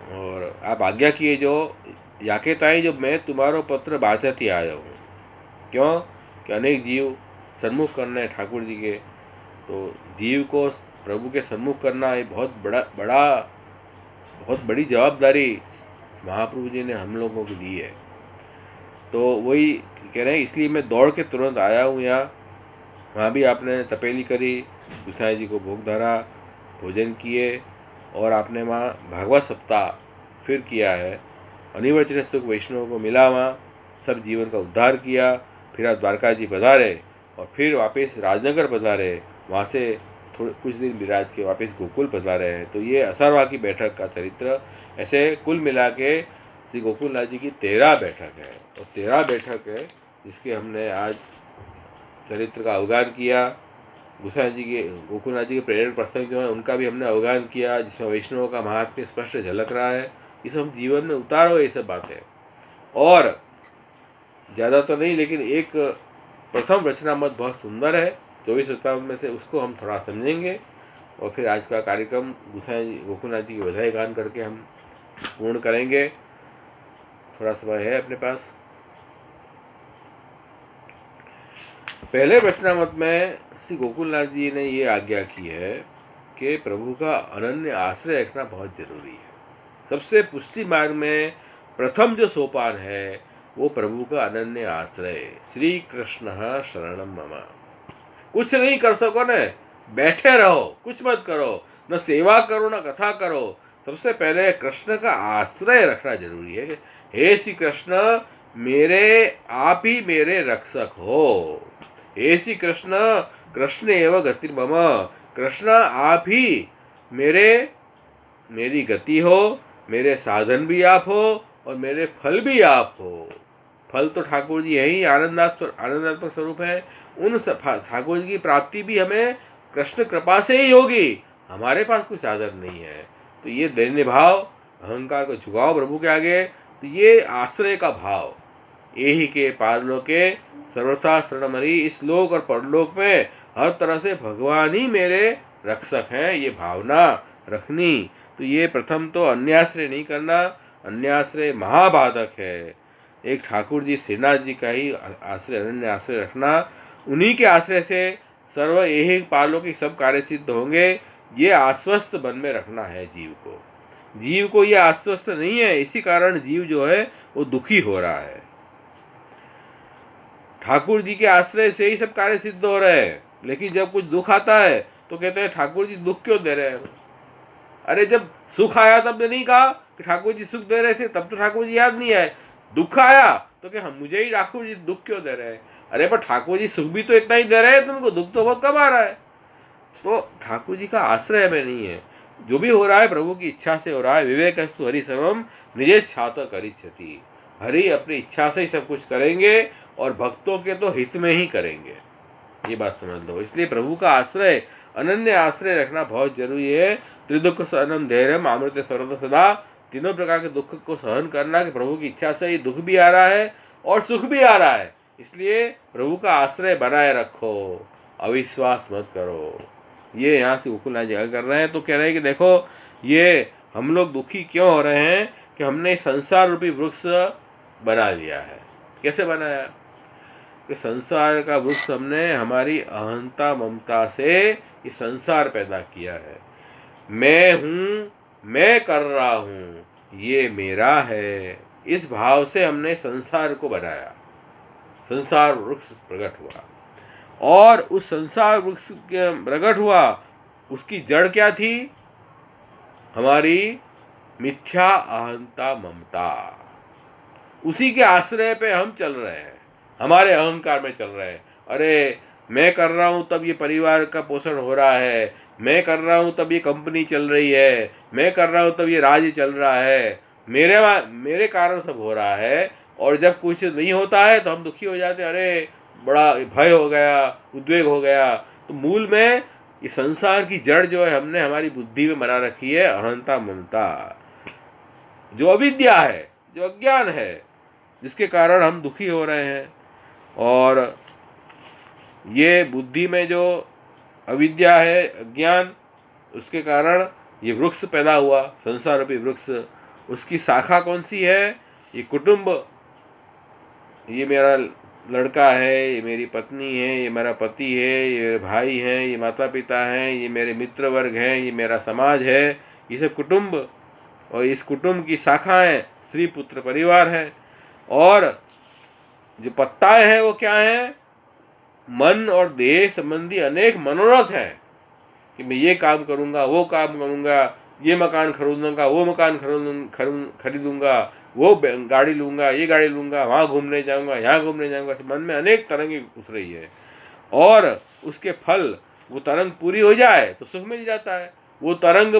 और आप आज्ञा किए जो याके ताई जो मैं तुम्हारो पत्र बाँचती आया हूँ। क्यों कि अनेक जीव सन्मुख करने ठाकुर जी के, तो जीव को प्रभु के सन्मुख करना ये बहुत बड़ी जवाबदारी महाप्रभु जी ने हम लोगों को दी है। तो वही कह रहे हैं, इसलिए मैं दौड़ के तुरंत आया हूँ यहाँ। वहाँ भी आपने तपेली करी, गोसाई जी को भोग धरा, भोजन किए, और आपने वहाँ भागवत सप्ताह फिर किया है। अनिवर्चनीय सुख वैष्णव को मिला, वहाँ सब जीवन का उद्धार किया। फिर आप द्वारका जी पधारे और फिर वापस राजनगर पधारे, वहाँ से थोड़े कुछ दिन विराज के वापस गोकुल पधारे हैं। तो ये असारवा की बैठक का चरित्र। ऐसे कुल मिला के श्री गोकुलनाथ जी की 13 बैठक है, और 13 बैठक है जिसके हमने आज चरित्र का अवगान किया। गोसाई जी के, गोकुलनाथ जी के प्रेरक प्रसंग जो है उनका भी हमने अवगान किया, जिसमें वैष्णवों का महात्म्य स्पष्ट झलक रहा है। ये सब जीवन में उतारो ये सब बातें। और ज़्यादा तो नहीं, लेकिन एक प्रथम रचना मत बहुत सुंदर है 24 वृत्तांत में से, उसको हम थोड़ा समझेंगे और फिर आज का कार्यक्रम गोकुलनाथ जी की बधाई गान करके हम पूर्ण करेंगे। थोड़ा समय है अपने पास। पहले वचनामृत में श्री गोकुलनाथ जी ने ये आज्ञा की है कि प्रभु का अनन्य आश्रय रखना बहुत जरूरी है। सबसे पुष्टि मार्ग में प्रथम जो सोपान है वो प्रभु का अनन्य आश्रय, श्री कृष्ण शरणम मम। कुछ नहीं कर सको न, बैठे रहो, कुछ मत करो, न सेवा करो न कथा करो, सबसे पहले कृष्ण का आश्रय रखना जरूरी है। हे श्री कृष्ण, मेरे आप ही मेरे रक्षक हो। हे श्री कृष्ण, कृष्ण एवं गति मम, कृष्ण आप ही मेरी गति हो, मेरे साधन भी आप हो और मेरे फल भी आप हो। फल तो ठाकुर जी यही आनंदात्मक स्वरूप है। उन ठाकुर जी की प्राप्ति भी हमें कृष्ण कृपा से ही होगी, हमारे पास कोई साधन नहीं है। तो ये दैन्य भाव, अहंकार को झुकाओ प्रभु के आगे, तो ये आश्रय का भाव। यही के पारलोके सर्वथा शरणमरी, इस लोक और परलोक में हर तरह से भगवान ही मेरे रक्षक हैं, ये भावना रखनी। तो ये प्रथम तो अन्याश्रय नहीं करना, अन्याश्रय महाबाधक है। एक ठाकुर जी श्रीनाथ जी का ही आश्रय, अनन्य आश्रय रखना। उन्हीं के आश्रय से सर्व यही पालों के सब कार्य सिद्ध होंगे। ये आश्वस्त मन में रखना है जीव को। जीव को ये आश्वस्त नहीं है, इसी कारण जीव जो है वो दुखी हो रहा है। ठाकुर जी के आश्रय से ही सब कार्य सिद्ध हो रहे हैं, लेकिन जब कुछ दुख आता है तो कहते हैं ठाकुर जी दुख क्यों दे रहे हैं। अरे जब सुख आया तब तो नहीं कहा कि ठाकुर जी सुख दे रहे थे, तब तो ठाकुर जी याद नहीं आए। दुख आया तो कि हम मुझे ही ठाकुर जी दुख क्यों दे रहे हैं। अरे पर ठाकुर जी सुख भी तो इतना ही दे रहे हैं, तुमको दुख तो बहुत कम आ रहा है। तो ठाकुर जी का आश्रय में नहीं है। जो भी हो रहा है प्रभु की इच्छा से हो रहा है। विवेकस्तु हरि सर्वम निजेच्छात करिष्यति। हरि अपनी इच्छा से ही सब कुछ करेंगे और भक्तों के तो हित में ही करेंगे, ये बात समझ लो। इसलिए प्रभु का आश्रय, अनन्य आश्रय रखना बहुत जरूरी है। त्रिदुख सहनम धैर्यम अमृत सर्वदा सदा, तीनों प्रकार के दुख को सहन करना कि प्रभु की इच्छा से ही दुख भी आ रहा है और सुख भी आ रहा है, इसलिए प्रभु का आश्रय बनाए रखो, अविश्वास मत करो। ये यहाँ से गोकुलनाथ जी कर रहे हैं। तो कह रहे हैं कि देखो ये हम लोग दुखी क्यों हो रहे हैं कि हमने संसार रूपी वृक्ष बना लिया है। कैसे बनाया कि संसार का वृक्ष हमने हमारी अहंता ममता से ये संसार पैदा किया है। मैं हूँ, मैं कर रहा हूँ, ये मेरा है, इस भाव से हमने संसार को बनाया। संसार वृक्ष प्रकट हुआ और उस संसार वृक्ष के प्रकट हुआ, उसकी जड़ क्या थी? हमारी मिथ्या अहंता ममता। उसी के आश्रय पे हम चल रहे हैं, हमारे अहंकार में चल रहे हैं। अरे मैं कर रहा हूँ तब ये परिवार का पोषण हो रहा है, मैं कर रहा हूँ तब ये कंपनी चल रही है, मैं कर रहा हूँ तब ये राज्य चल रहा है, मेरे कारण सब हो रहा है। और जब कुछ नहीं होता है तो हम दुखी हो जाते हैं, अरे बड़ा भय हो गया, उद्वेग हो गया। तो मूल में ये संसार की जड़ जो है हमने हमारी बुद्धि में बना रखी है, अहंता ममता, जो अविद्या है, जो अज्ञान है, जिसके कारण हम दुखी हो रहे हैं। और ये बुद्धि में जो अविद्या है, अज्ञान, उसके कारण ये वृक्ष पैदा हुआ, संसार रूपी वृक्ष। उसकी शाखा कौन सी है? ये कुटुंब, ये मेरा लड़का है, ये मेरी पत्नी है, ये मेरा पति है, ये मेरे भाई हैं, ये माता पिता हैं, ये मेरे मित्र वर्ग हैं, ये मेरा समाज है, ये सब कुटुंब। और इस कुटुंब की शाखाएं स्त्री पुत्र परिवार है। और जो पत्ताएं हैं वो क्या हैं? मन और देह संबंधी अनेक मनोरथ हैं कि मैं ये काम करूँगा, वो काम करूँगा, ये मकान खरीदूंगा, वो मकान खरीदूंगा, वो गाड़ी लूँगा, ये गाड़ी लूँगा, वहाँ घूमने जाऊँगा, यहाँ घूमने जाऊँगा। मन में अनेक तरंगे उठ रही है और उसके फल, वो तरंग पूरी हो जाए तो सुख मिल जाता है, वो तरंग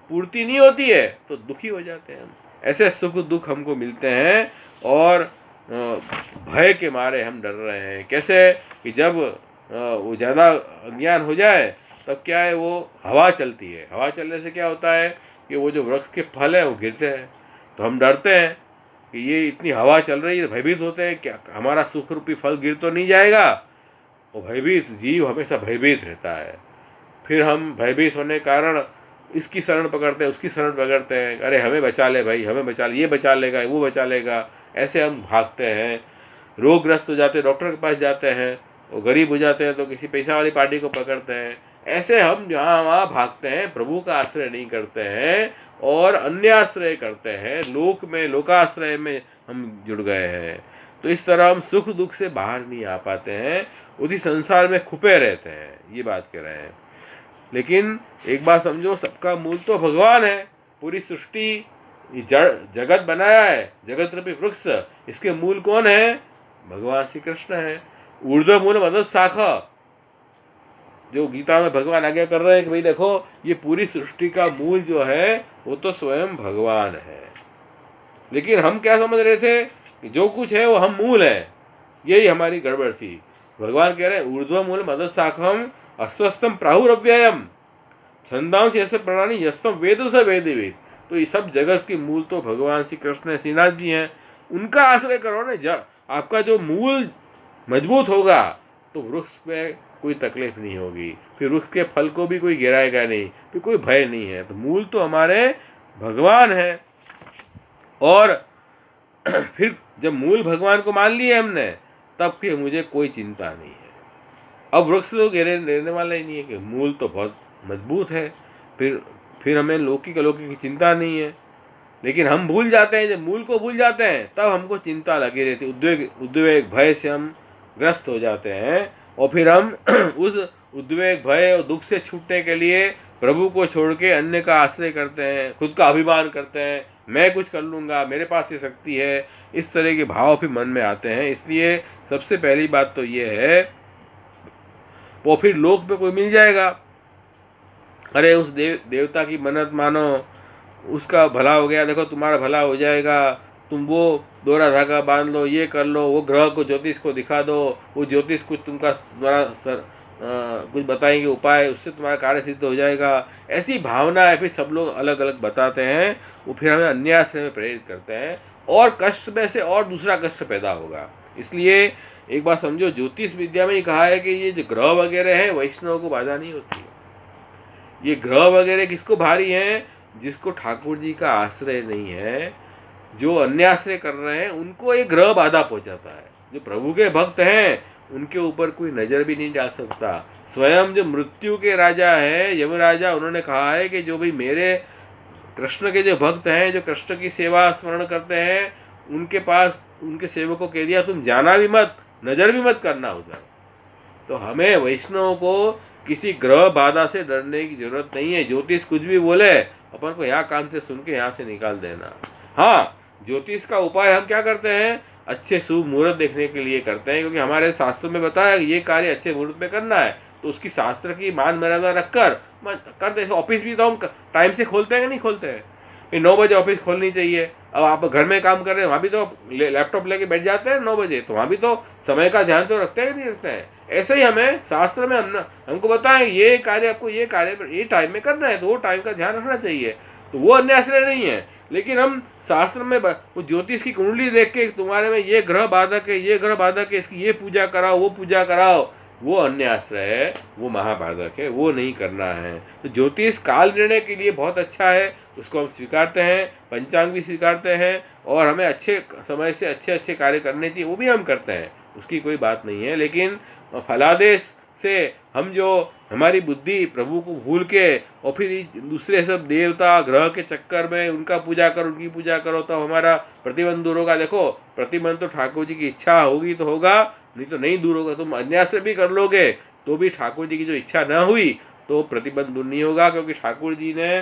पूर्ति नहीं होती है तो दुखी हो जाते हैं हम। ऐसे सुख दुख हमको मिलते हैं और भय के मारे हम डर रहे हैं। कैसे कि जब वो ज़्यादा अज्ञान हो जाए तब क्या है, वो हवा चलती है। हवा चलने से क्या होता है कि वो जो वृक्ष के फल हैं वो गिरते हैं। तो हम डरते हैं कि ये इतनी हवा चल रही है, भयभीत होते हैं क्या हमारा सुख रूपी फल गिर तो नहीं जाएगा। वो भयभीत जीव हमेशा भयभीत रहता है। फिर हम भयभीत होने के कारण इसकी शरण पकड़ते हैं, उसकी शरण पकड़ते हैं, अरे हमें बचा ले भाई, हमें बचा ले, ये बचा लेगा, वो बचा लेगा, ऐसे हम भागते हैं। रोगग्रस्त हो जाते हैं, डॉक्टर के पास जाते हैं, वो गरीब हो जाते हैं तो किसी पैसा वाली पार्टी को पकड़ते हैं। ऐसे हम जहाँ वहाँ भागते हैं, प्रभु का आश्रय नहीं करते हैं और अन्य आश्रय करते हैं, लोक में लोकाश्रय में हम जुड़ गए हैं। तो इस तरह हम सुख दुख से बाहर नहीं आ पाते हैं, उसी संसार में खुपे रहते हैं, ये बात कह रहे हैं। लेकिन एक बात समझो, सबका मूल तो भगवान है। पूरी सृष्टि जड़ जगत बनाया है, जगत रूपी वृक्ष, इसके मूल कौन है? भगवान श्री कृष्ण है। ऊर्ध्व मूल मदद शाखा, जो गीता में भगवान आज्ञा कर रहे हैं कि भाई देखो, ये पूरी सृष्टि का मूल जो है वो तो स्वयं भगवान है। लेकिन हम क्या समझ रहे थे कि जो कुछ है वो हम मूल हैं, यही हमारी गड़बड़ थी। भगवान कह रहे हैं ऊर्ध्व मूल मदद शाखम अस्वस्थम प्राहुरव्ययम छंदांश ऐसे प्रणाली यस्तम वेद से वेदिविद। तो ये सब जगत के मूल तो भगवान श्री कृष्ण श्रीनाथ जी हैं, उनका आश्रय करो ना। जब आपका जो मूल मजबूत होगा तो वृक्ष में कोई तकलीफ नहीं होगी, फिर वृक्ष के फल को भी कोई गिराएगा नहीं, फिर कोई भय नहीं है। तो मूल तो हमारे भगवान है। और फिर जब मूल भगवान को मान लिए हमने, तब फिर मुझे कोई चिंता नहीं है। अब वृक्ष तो गिरने वाला ही नहीं है कि मूल तो बहुत मजबूत है, फिर हमें लौकिक अलौकिक की चिंता नहीं है। लेकिन हम भूल जाते हैं, जब मूल को भूल जाते हैं तब हमको चिंता लगी रहती, उद्वेग भय से हम ग्रस्त हो जाते हैं। और फिर हम उस उद्वेग भय और दुख से छूटने के लिए प्रभु को छोड़ के अन्य का आश्रय करते हैं, खुद का अभिमान करते हैं, मैं कुछ कर लूँगा, मेरे पास ये शक्ति है। इस तरह के भाव फिर मन में आते हैं। इसलिए सबसे पहली बात तो ये है, वो फिर लोक में कोई मिल जाएगा, अरे उस देवता की मन्नत मानो, उसका भला हो गया, देखो तुम्हारा भला हो जाएगा, तुम वो दोहरा धागा बांध लो, ये कर लो, वो ग्रह को ज्योतिष को दिखा दो, वो ज्योतिष कुछ तुम्हारा कुछ बताएंगे उपाय, उससे तुम्हारा कार्य सिद्ध हो जाएगा। ऐसी भावना है, फिर सब लोग अलग अलग बताते हैं, वो फिर हमें अन्याय में प्रेरित करते हैं और कष्ट में से और दूसरा कष्ट पैदा होगा। इसलिए एक बात समझो, ज्योतिष विद्या में ही कहा है कि ये जो ग्रह वगैरह है वैष्णव को बाधा नहीं होती है। ये ग्रह वगैरह किसको भारी हैं? जिसको ठाकुर जी का आश्रय नहीं है, जो अन्य आश्रय कर रहे हैं, उनको ये ग्रह बाधा पहुंचाता है। जो प्रभु के भक्त हैं उनके ऊपर कोई नजर भी नहीं डाल सकता। स्वयं जो मृत्यु के राजा है, यमराजा, उन्होंने कहा है कि जो भी मेरे कृष्ण के जो भक्त हैं, जो कृष्ण की सेवा स्मरण करते हैं, उनके पास उनके सेवकों कह दिया तुम जाना भी मत, नजर भी मत करना उधर। तो हमें वैष्णव को किसी ग्रह बाधा से डरने की जरूरत नहीं है। ज्योतिष कुछ भी बोले, अपन को यहाँ कान से सुन के यहाँ से निकाल देना। हाँ, ज्योतिष का उपाय हम क्या करते हैं? अच्छे शुभ मुहूर्त देखने के लिए करते हैं, क्योंकि हमारे शास्त्र में बताया ये कार्य अच्छे मुहूर्त में करना है, तो उसकी शास्त्र की मान मर्यादा रखकर करते। ऑफिस भी तो हम टाइम से खोलते हैं कि नहीं खोलते हैं? 9 बजे ऑफिस खोलनी चाहिए। अब आप घर में काम कर रहे हैं, वहाँ भी तो लैपटॉप लेके बैठ जाते हैं 9 बजे, तो वहाँ भी तो समय का ध्यान तो रखते हैं कि नहीं रखते हैं? ऐसे ही हमें शास्त्र में हमको बताएं ये कार्य आपको ये कार्य ये टाइम में करना है, तो वो टाइम का ध्यान रखना चाहिए। तो वो अन्य आश्रय नहीं है। लेकिन हम शास्त्र में वो ज्योतिष की कुंडली देख के तुम्हारे में ये ग्रह बाधक है, ये ग्रह बाधक है, इसकी ये पूजा कराओ, वो पूजा कराओ, वो अन्य आश्रय है, वो महाबाधक है, वो नहीं करना है। तो ज्योतिष काल निर्णय के लिए बहुत अच्छा है, उसको हम स्वीकारते हैं, पंचांग भी स्वीकारते हैं, और हमें अच्छे समय से अच्छे अच्छे कार्य करने चाहिए, वो भी हम करते हैं, उसकी कोई बात नहीं है। लेकिन फलादेश से हम जो हमारी बुद्धि प्रभु को भूल के और फिर दूसरे सब देवता ग्रह के चक्कर में उनका पूजा करो, उनकी पूजा करो, तो हमारा प्रतिबंध दूर होगा। देखो, प्रतिबंध तो ठाकुर जी की इच्छा होगी तो होगा, नहीं तो नहीं दूर होगा। तुम अन्याश्रय भी कर लोगे तो भी ठाकुर जी की जो इच्छा न हुई तो प्रतिबंध दूर नहीं होगा, क्योंकि ठाकुर जी ने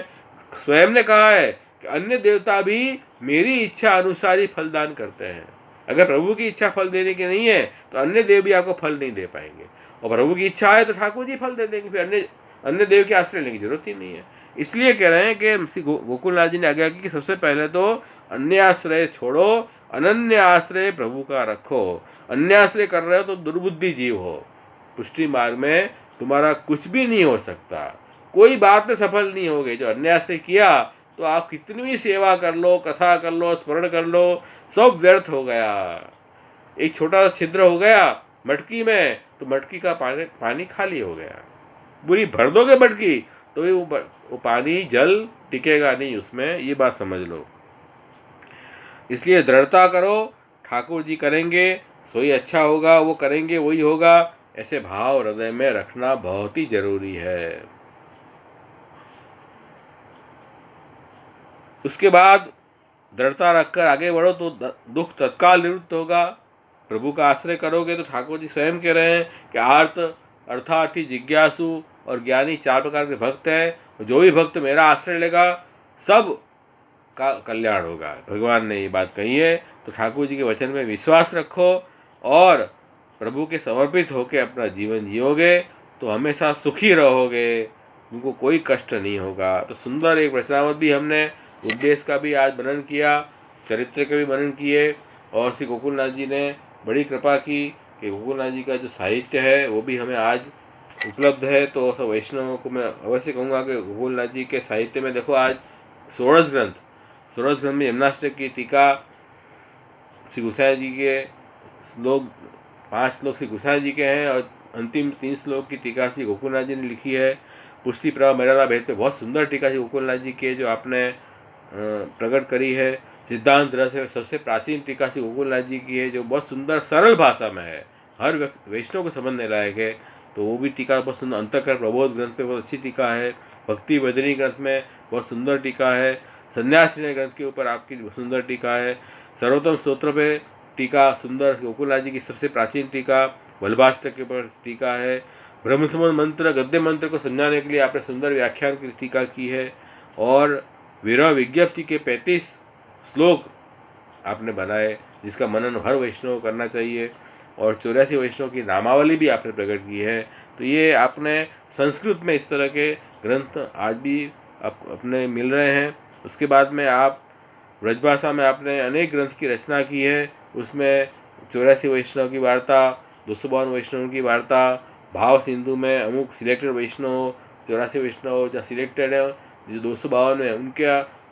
स्वयं ने कहा है कि अन्य देवता भी मेरी इच्छा अनुसार ही फलदान करते हैं। अगर प्रभु की इच्छा फल देने की नहीं है तो अन्य देव भी आपको फल नहीं दे पाएंगे, और प्रभु की इच्छा है तो ठाकुर जी फल दे देंगे, फिर अन्य देव के आश्रय लेने की जरूरत ही नहीं है। इसलिए कह रहे हैं कि श्री गोकुलनाथ जी ने आज्ञा की कि सबसे पहले तो अन्य आश्रय छोड़ो, अनन्य आश्रय प्रभु का रखो। अन्य आश्रय कर रहे हो तो दुर्बुद्धि जीव हो, पुष्टि मार्ग में तुम्हारा कुछ भी नहीं हो सकता, कोई बात में सफल नहीं होगे। जो अन्य आश्रय किया तो आप कितनी भी सेवा कर लो, कथा कर लो, स्मरण कर लो, सब व्यर्थ हो गया। एक छोटा सा छिद्र हो गया मटकी में, तो मटकी का पानी खाली हो गया। पूरी भर दोगे मटकी तो भी वो पानी जल टिकेगा नहीं उसमें, ये बात समझ लो। इसलिए दृढ़ता करो, ठाकुर जी करेंगे सोई अच्छा होगा, वो करेंगे वही होगा, ऐसे भाव हृदय में रखना बहुत ही जरूरी है। उसके बाद दृढ़ता रखकर आगे बढ़ो तो दुख तत्काल निवृत्त होगा। प्रभु का आश्रय करोगे तो ठाकुर जी स्वयं कह रहे हैं कि आर्त अर्थार्थी जिज्ञासु और ज्ञानी 4 प्रकार के भक्त हैं। जो भी भक्त मेरा आश्रय लेगा सब का कल्याण होगा। भगवान ने ये बात कही है। तो ठाकुर जी के वचन में विश्वास रखो और प्रभु के समर्पित होकर अपना जीवन जियोगे तो हमेशा सुखी रहोगे, उनको कोई कष्ट नहीं होगा। तो सुंदर एक वचनामृत भी हमने उपदेश का भी आज वर्णन किया, चरित्र के भी वर्णन किए, और श्री गोकुलनाथ जी ने बड़ी कृपा की कि गोकुलनाथ जी का जो साहित्य है वो भी हमें आज उपलब्ध है। तो सब वैष्णवों को मैं अवश्य कहूँगा कि गोकुलनाथ जी के साहित्य में देखो आज षोड़श ग्रंथ में यमुनाष्टक की टीका श्री गोसाई जी के श्लोक 5 श्लोक श्री गोसाई जी के हैं और अंतिम 3 श्लोक की टीका श्री गोकुलनाथ जी ने लिखी है। पुष्टि प्रभा मर्यादा भेद पे बहुत सुंदर टीका श्री गोकुलनाथ जी के जो आपने प्रकट करी है। सिद्धांत रस है सबसे प्राचीन टीका श्री गोकुलनाथ जी की है जो बहुत सुंदर सरल भाषा में है, हर वैष्णव को समझने लायक है। तो वो भी टीका बहुत सुंदर, अंतःकरण प्रबोध ग्रंथ पे बहुत अच्छी टीका है, भक्ति बदनी ग्रंथ में बहुत सुंदर टीका है, संन्यास ग्रंथ के ऊपर आपकी सुंदर टीका है, सर्वोत्तम स्तोत्र पे टीका सुंदर गोकुलनाथ जी की सबसे प्राचीन टीका, वल्लभाष्टक के ऊपर टीका है, ब्रह्मसंबंध मंत्र गद्य मंत्र को समझाने के लिए आपने सुंदर व्याख्यान की टीका की है, और विरह विज्ञप्ति के 35 श्लोक आपने बनाए जिसका मनन हर वैष्णव को करना चाहिए, और 84 वैष्णव की नामावली भी आपने प्रकट की है। तो ये आपने संस्कृत में इस तरह के ग्रंथ आज भी अपने मिल रहे हैं। उसके बाद में आप ब्रजभाषा में आपने अनेक ग्रंथ की रचना की है, उसमें 84 वैष्णव की वार्ता, 252 वैष्णव की वार्ता, भाव सिंधु में अमुक सिलेक्टेड वैष्णव 84 वैष्णव जो सिलेक्टेड है जो 252 है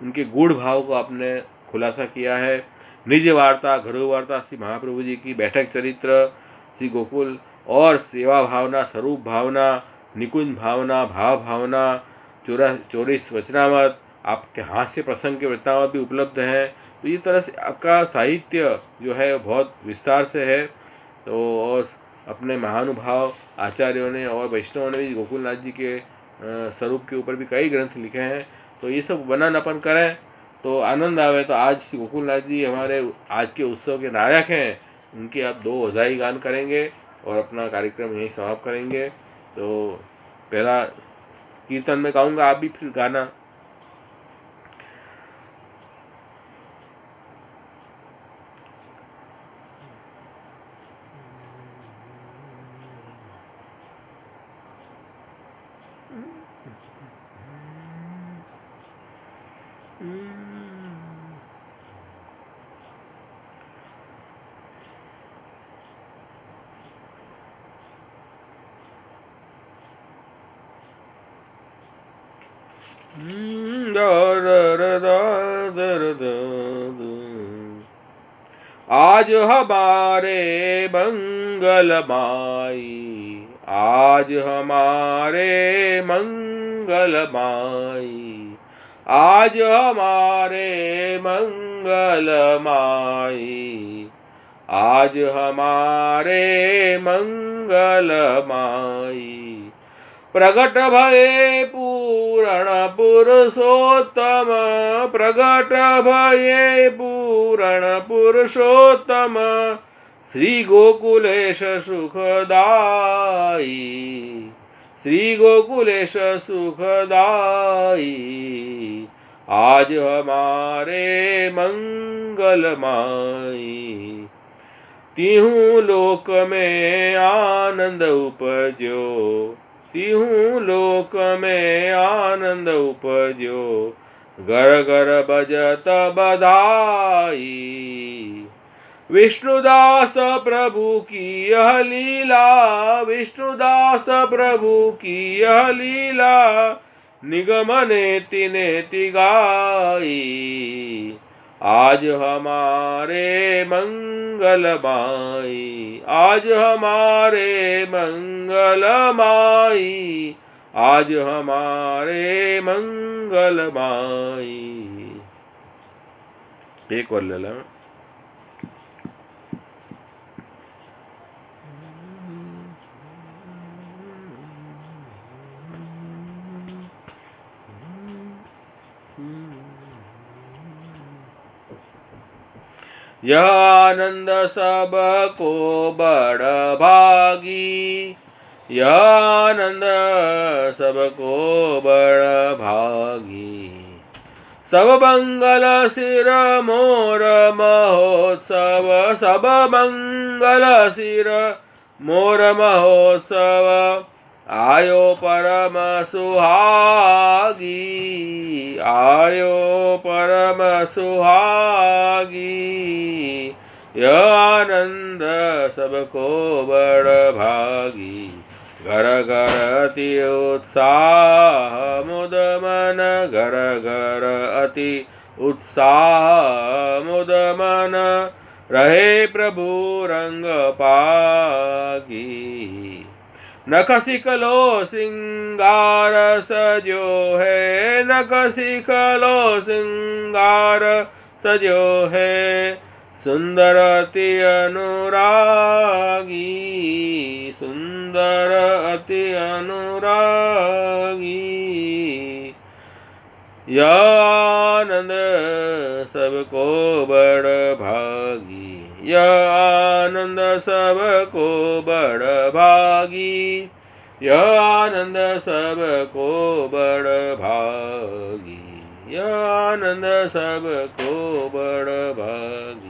उनके गूढ़ भाव को आपने खुलासा किया है। निज वार्ता, घरू वार्ता श्री महाप्रभु जी की, बैठक चरित्र श्री गोकुल, और सेवा भावना, स्वरूप भावना, निकुंज भावना, भाव भावना, 24 वचनामत, आपके हास्य प्रसंग के वृत्तांत भी उपलब्ध हैं। तो इस तरह से आपका साहित्य जो है बहुत विस्तार से है। तो और अपने महानुभाव आचार्यों ने और वैष्णवों ने भी गोकुलनाथ जी के स्वरूप के ऊपर भी कई ग्रंथ लिखे हैं। तो ये सब वर्णन अपन करें तो आनंद आवे। तो आज श्री गोकुलनाथ जी हमारे आज के उत्सव के नायक हैं, उनके आप 2 बधाई गान करेंगे और अपना कार्यक्रम यहीं समाप्त करेंगे। तो पहला कीर्तन में गाऊंगा, आप भी फिर गाना। आज हमारे मंगल माई, आज हमारे मंगल माई, आज हमारे मंगल माई, आज हमारे मंगल माई, प्रगट भये पूरण पुरुषोत्तम, प्रगट भये पूरण पुरुषोत्तम, श्री गोकुलेश सुखदाई, श्री गोकुलेश सुखदाई, आज हमारे मंगल माई, तिहु लोक में आनंद उपजो, तिहु लोक में आनंद उपजो, घर घर बजत बधाई, विष्णुदास प्रभु की यह लीला, विष्णुदास प्रभु की यह लीला, निगम नेति नेति गाई, आज हमारे मंगल माई, आज हमारे मंगल माई, आज हमारे मंगल माई। एक और ले ला। यह आनंद सबको बड़ भागी, यह आनंद सबको बड़ भागी। सब मंगल सिर मोर महोत्सव, सब मंगल सिर मोर महोत्सव। आयो परम सुहागी, आयो परम सुहागी। यह आनंद सबको बड़ भागी। घर घर अति उत्साह मुद मन, घर घर अति उत्साह मुद मन। रहे प्रभु रंग पागी। नख सिखलो सिंगार सजो है, नख सिखलो सिंगार सजो है। सुंदर अति अनुरागी, सुंदर अति अनुरागी। यह आनंद सबको बड़ भागी, यह आनंद सबको बड़ भागी। यह आनंद सबको बड़ भागी, यह आनंद सबको बड़ भागी।